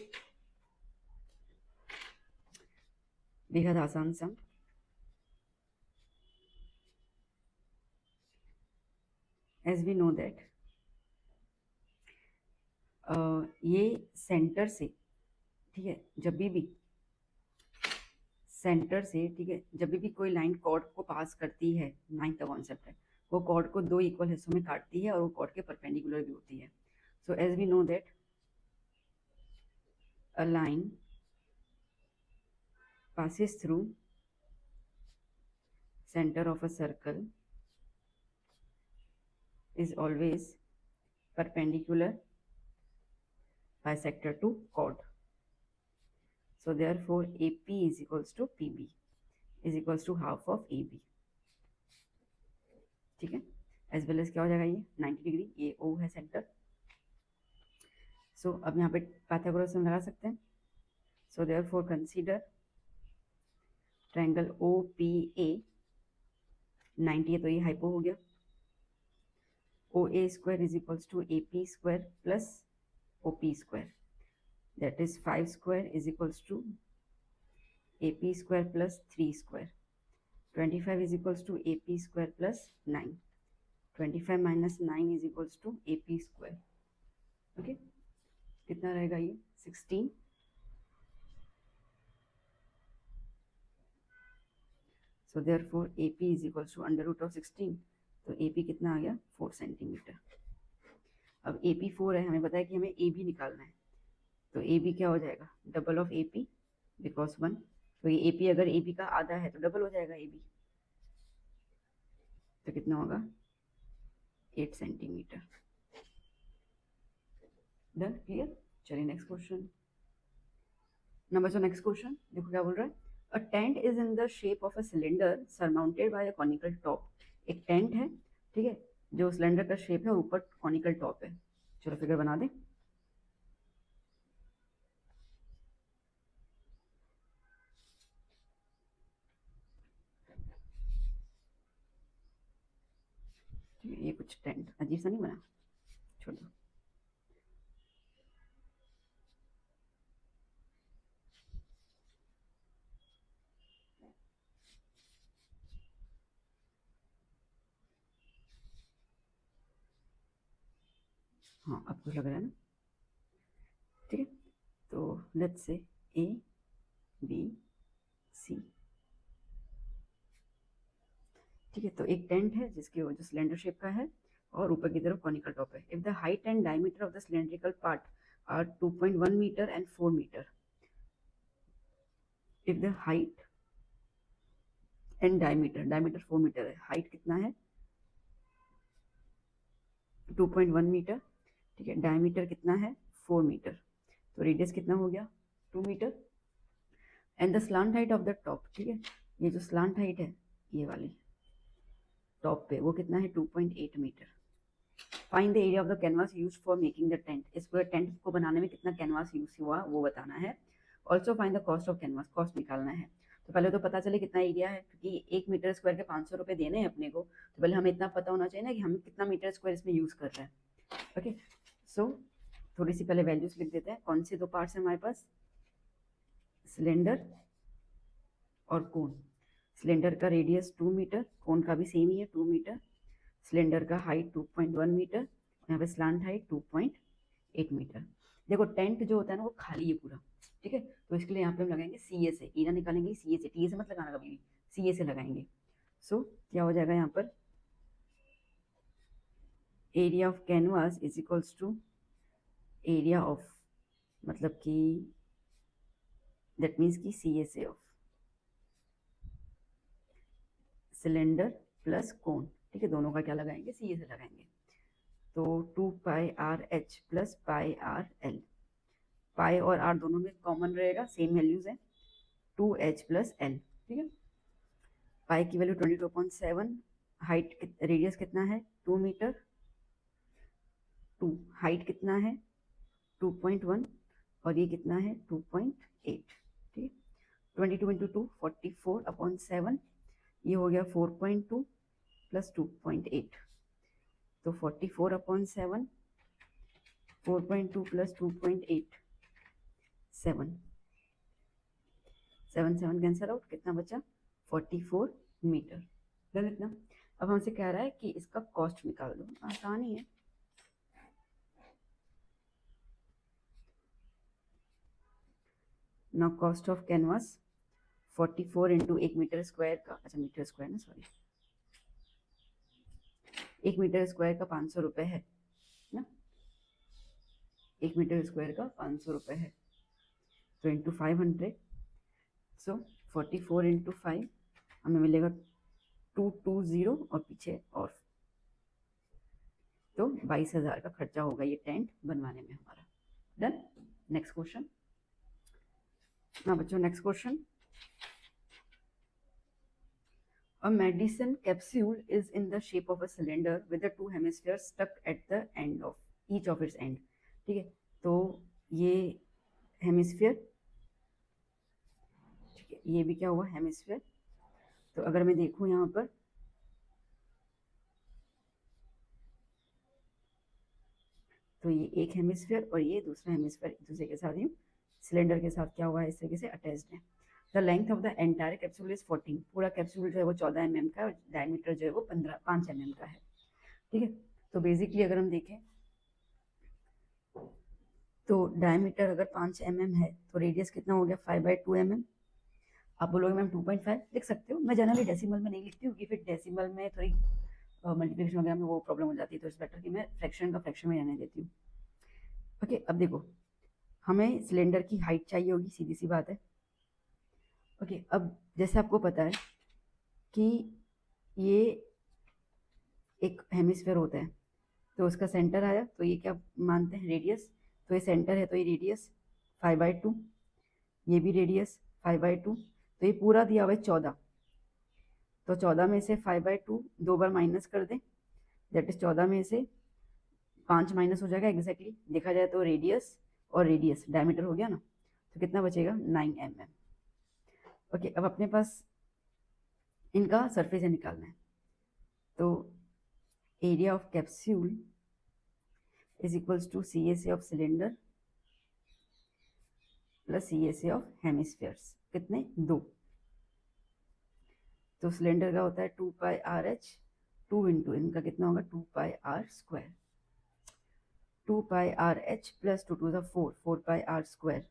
बेहद आसान सम। एज वी नो दैट ये सेंटर से, ठीक है, जब भी सेंटर से, ठीक है, जब भी कोई लाइन कॉर्ड को पास करती है, नाइन्थ का कॉन्सेप्ट है, वो कॉर्ड को दो इक्वल हिस्सों में काटती है और वो कॉर्ड के परपेंडिकुलर भी होती है. So as we know that a line passes through center of a circle is always perpendicular bisector to chord. So therefore AP is equals to PB is equals to half of AB. ठीक है, as well as क्या हो जाएगा, ये 90 degree, ये O है centre. सो अब यहाँ पे पाइथागोरस हम लगा सकते हैं. So therefore consider triangle OPA 90 है तो ये हाइपो हो गया. OA square is equals to AP square plus OP square, that is 5 square is equals to AP square plus 3 square. 25 is equals to AP square plus 9. 25 minus 9 is equals to AP square. Okay, कितना रहेगा ये 16. So therefore AP is equals to under root of 16. तो AP कितना आ गया 4 centimetre. अब AP 4 है, हमें पता है कि हमें AB निकालना है, तो AB क्या हो जाएगा डबल ऑफ AP बिकॉज 1. तो ये AP अगर AB का आधा है तो डबल हो जाएगा AB, तो कितना होगा 8 सेंटीमीटर. Done, clear. चलिए next question. Number next question देखो क्या बोल रहा है. A tent is in the shape of a cylinder surmounted by a conical top. एक टेंट है, ठीक है, जो सिलेंडर का शेप है और ऊपर कॉनिकल टॉप है. चलो फिगर बना दे. ये कुछ टेंट अजीब सा नहीं बना, छोड़ दो. हाँ अब कुछ लग रहा है ना, ठीक है. तो let's say A B C, ठीक है. तो एक टेंट है जिसके जो सिलेंडर शेप का है और ऊपर की तरफ कॉनिकल टॉप है. If the height and diameter of the cylindrical part are 2.1 metre and 4 metre. If the height and diameter 4 metre है, हाइट कितना है 2.1 मीटर, ठीक है, डायमीटर कितना है 4 मीटर, तो रेडियस कितना हो गया 2 metre. And the slant height of the top, ठीक है, ये जो स्लांट हाइट है ये वाली टॉप पे वो कितना है 2.8 metre. Find the area of the canvas use for making the tent. इस पूरे टेंट को बनाने में कितना कैनवास यूज हुआ वो बताना है. Also find the cost of canvas, cost निकालना है. तो पहले तो पता चले कितना एरिया है, क्योंकि 1 मीटर स्क्वायर के 500 रुपये देने हैं अपने को, तो पहले हमें इतना पता होना चाहिए ना कि हम कितना मीटर स्क्वायर इसमें यूज कर रहे हैं. ओके, सो थोड़ी सी पहले वैल्यूज लिख देते हैं. कौन से दो पार्ट्स हैं हमारे पास, सिलेंडर और कोन. सिलेंडर का रेडियस 2 मीटर, कोन का भी सेम ही है 2 मीटर. सिलेंडर का हाइट 2.1 मीटर, यहाँ पे स्लांट हाइट 2.8 मीटर. देखो टेंट जो होता है ना वो खाली है पूरा, ठीक है, तो इसके लिए यहाँ पे हम लगाएंगे CA से. एरिया निकालेंगे CA से, टी से मत लगाना कभी भी, CA से लगाएंगे. सो क्या हो जाएगा यहाँ पर area of canvas is equals to area of, मतलब कि दैट मीन्स कि CA से ऑफ सिलेंडर प्लस कोन, ठीक है, दोनों का क्या लगाएंगे CA से लगाएंगे. तो 2πRH प्लस πRL, पाई और R दोनों में कॉमन रहेगा, सेम वैल्यूज है 2H प्लस L, ठीक है. पाई की वैल्यू 22.7, हाइट रेडियस कितना है 2 मीटर, 2 हाइट कितना है 2.1 और ये कितना है 2.8, ठीक है. 22 इंटू 2 44/7, ये हो गया 4.2 प्लस 2.8, तो 44/7, 4.2 प्लस 2.8 7 कैंसल आउट, कितना बचा 44 मीटर. डन इतना. अब हमसे कह रहा है कि इसका कॉस्ट निकाल दो. आसान ही है. Now cost of canvas 44 into 1 metre square का, अच्छा मीटर स्क्वायर ना, सॉरी, 1 मीटर स्क्वायर का 500 रुपये है ना, 1 मीटर स्क्वायर का 500 रुपये है, तो इंटू 500, सो 44 इंटू 5 हमें मिलेगा 220 और पीछे और, तो 22,000 का खर्चा होगा ये टेंट बनवाने में हमारा। डन। Next question. ना बच्चों, next question. A medicine capsule is in the shape of a cylinder with the two hemispheres stuck at the end of each of its end। ठीक है, तो ये हेमिस्फीयर, ठीक है, ये भी क्या हुआ हेमिस्फीयर। तो अगर मैं देखूं यहाँ पर, तो ये एक हेमिस्फीयर और ये दूसरा हेमिस्फीयर एक दूसरे के साथ ही सिलेंडर के साथ क्या हुआ है, इस तरीके से अटैच्ड है। The length of the entire capsule is 14। पूरा कैप्सूल जो है वो 14 mm का है और डायमीटर जो है वो 5 mm का है। ठीक है, तो बेसिकली अगर हम देखें तो डायमीटर अगर 5 mm है तो रेडियस कितना हो गया 5/2 mm। आप बोलोगे मैम 2.5 लिख सकते हो, मैं जनरली डेसिमल में नहीं लिखती हूँ क्योंकि फिर डेसिमल में थोड़ी मल्टीप्लिकेशन वगैरह में वो प्रॉब्लम हो जाती है, तो इट्स बेटर कि मैं फ्रैक्शन का फ्रैक्शन में रहने देती हूँ। ओके, अब देखो हमें सिलेंडर की हाइट चाहिए होगी, सीधी सी बात है। ओके, अब जैसे आपको पता है कि ये एक हेमिस्फीयर होता है, तो उसका सेंटर आया, तो ये क्या मानते हैं रेडियस, तो ये सेंटर है तो ये रेडियस 5/2, ये भी रेडियस 5/2, तो ये पूरा दिया हुआ है 14। तो 14 में से 5/2 दो बार माइनस कर दें, दैट इज 14 में से 5 माइनस हो जाएगा एग्जैक्टली देखा जाए तो रेडियस और रेडियस डायमीटर हो गया ना, तो कितना बचेगा 9 mm। ओके, अब अपने पास इनका सरफेस निकालना है, तो area of capsule is equals to CSA of cylinder plus CSA of hemispheres, कितने 2। तो सिलेंडर का होता है 2πRh, 2 इंटू इनका कितना होगा 2πr², 2πRh plus 2 2 4, 4πr²,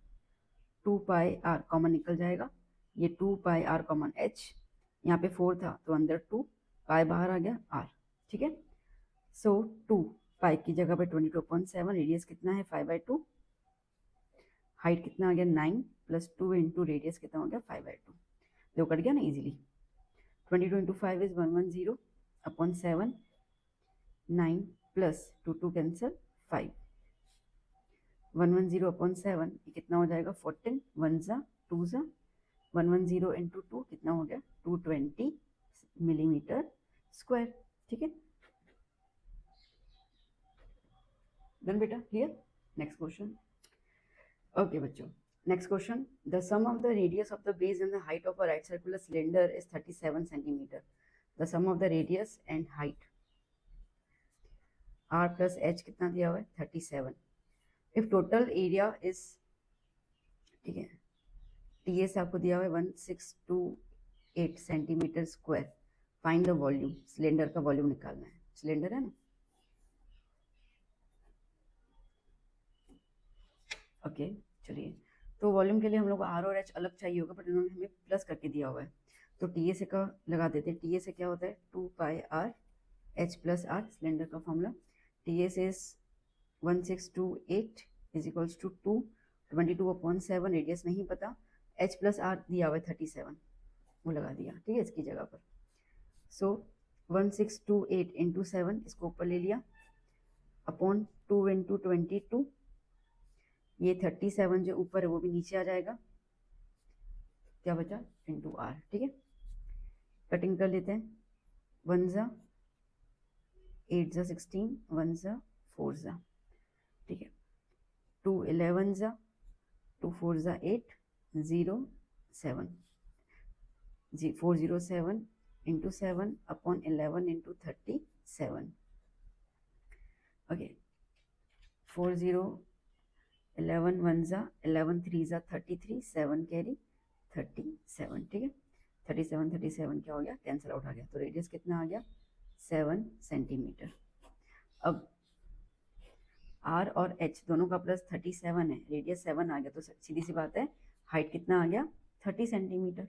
2πr common निकल जाएगा, ये 2πr कॉमन h, यहाँ पे 4 था तो अंदर 2 पाई बाहर आ गया r। ठीक है, सो 2 पाई की जगह पे 22.7, रेडियस कितना है 5/2, हाइट कितना आ गया 9 प्लस 2 इंटू रेडियस कितना हो गया 5/2, दो कट गया ना easily. 22 into 5 is 110 upon 7, 9 plus 2 2 cancel 5, 110 upon 7 ये कितना हो जाएगा 14, 1 जा 2 जा, 110 इंटू 2 कितना हो गया 220 मिलीमीटर स्क्वायर। ठीक है, डन बेटा, क्लियर। Next question. ओके बच्चों, next question. The sum of the radius of the base and the height of a right circular cylinder is 37 centimetre. The sum of the radius and height r plus h कितना दिया हुआ है 37। If total area is, ठीक है, TS आपको दिया हुआ है 1628 centimetre square, find the volume. Cylinder का वॉल्यूम निकालना है, सिलेंडर है ना। ओके चलिए, तो वॉल्यूम के लिए हम लोग को R और H अलग चाहिए होगा, बट इन्होंने हमें प्लस करके दिया हुआ है, तो TS का लगा देते हैं। TS क्या होता है 2πr h plus r, cylinder का formula. TS is 1628 is equals to 22/7, radius नहीं पता, h प्लस r दिया हुआ है 37, वो लगा दिया, ठीक है, इसकी जगह पर। सो 1628 इंटू 7 इसको ऊपर ले लिया, अपॉन 2 इंटू 22, ये 37 जो ऊपर है वो भी नीचे आ जाएगा, क्या बचा इंटू r। ठीक है, कटिंग कर लेते हैं, 1 जा 8 जा 16, 1 जा 4 जा, ठीक है, 2 11 जा 2 4 जा 8, 0 7 जी 407 इंटू 7 अपॉन 11 इंटू 37। ओके, 40 11 1 जा 11 3 जा 33, 7 कैरी 37, ठीक है, 37 37 क्या हो गया कैंसिल आउट आ गया, तो रेडियस कितना आ गया 7 सेंटीमीटर। अब R और H दोनों का प्लस 37 है, रेडियस 7 आ गया, तो सीधी सी बात है हाइट कितना आ गया 30 सेंटीमीटर।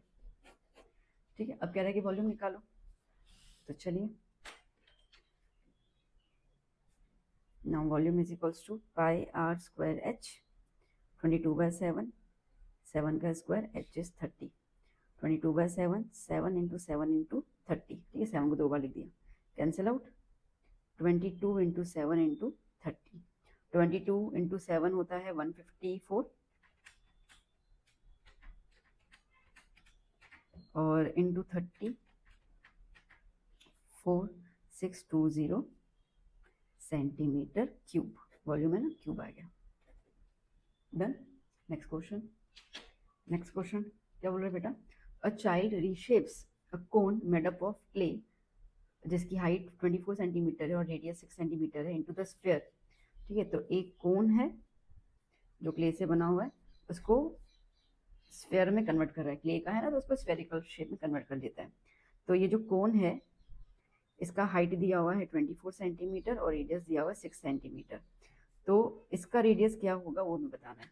ठीक है, अब कह रहा है कि वॉल्यूम निकालो, तो चलिए, now volume is equals to pi r square h, 22/7, 7 का square, h is 30, 22/7, 7 into 7 into 30, ठीक है, 7 को 2 बार लिख दिया, cancel out, 22 into 7 into 30, 22 into 7 होता है 154, और इंटू 30 4620 सेंटीमीटर क्यूब, वॉल्यूम है ना, क्यूब आ गया। Done. Next question, next question क्या बोल रहे बेटा, a child reshapes a cone made up of clay जिसकी हाइट 24 सेंटीमीटर है और रेडियस 6 सेंटीमीटर है इनटू द स्फीयर, ठीक है, तो एक कोन है जो क्ले से बना हुआ है, उसको स्फीयर में कन्वर्ट कर रहा है, क्ले का है ना, तो उसको स्फेरिकल शेप में कन्वर्ट कर देता है। तो ये जो कोन है इसका हाइट दिया हुआ है 24 सेंटीमीटर और रेडियस दिया हुआ है 6 सेंटीमीटर, तो इसका रेडियस क्या होगा वो हमें बताना है।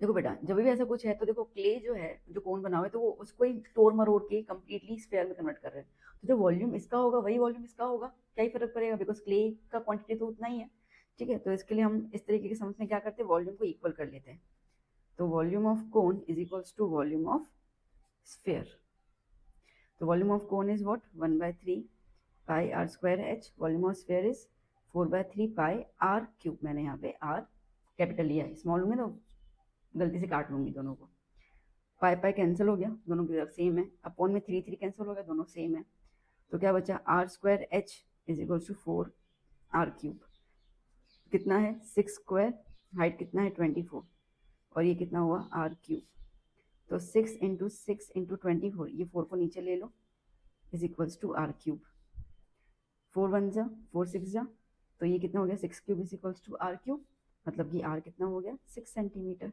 देखो बेटा, जब भी ऐसा कुछ है तो देखो क्ले जो है, जो कोन बना हुआ है, तो वो उसको ही तोड़ मरोड़ के कंप्लीटली स्फीयर में कन्वर्ट कर रहे हैं, तो जो वॉल्यूम इसका होगा वही वॉल्यूम इसका होगा, क्या ही फर्क पड़ेगा, बिकॉज क्ले का क्वांटिटी तो उतना ही है, ठीक है। तो इसके लिए हम इस तरीके की समझ में क्या करते हैं, वॉल्यूम को इक्वल कर लेते हैं, तो volume of cone is equals to volume of sphere, तो volume of cone is what, 1/3 pi r square h, volume of sphere is 4/3 pi r cube, मैंने यहाँ पे आर कैपिटल लिया है, स्मॉल में तो गलती से काट लूंगी दोनों को, पाई पाई कैंसिल हो गया, दोनों की तरफ सेम है, अपॉन में 3 3 कैंसिल हो गया, दोनों सेम है, तो क्या बचा, r square h is equals to 4 r cube, कितना है 6 स्क्वायर, हाइट कितना है 24, और ये कितना हुआ आर क्यूब, तो 6 इंटू 6 इंटू 24, ये 4 को नीचे ले लो, is equals to r cube, 4 1 जा 4 6 जा, तो ये कितना हो गया 6 cube is equals to r cube, मतलब कि आर कितना हो गया 6 सेंटीमीटर।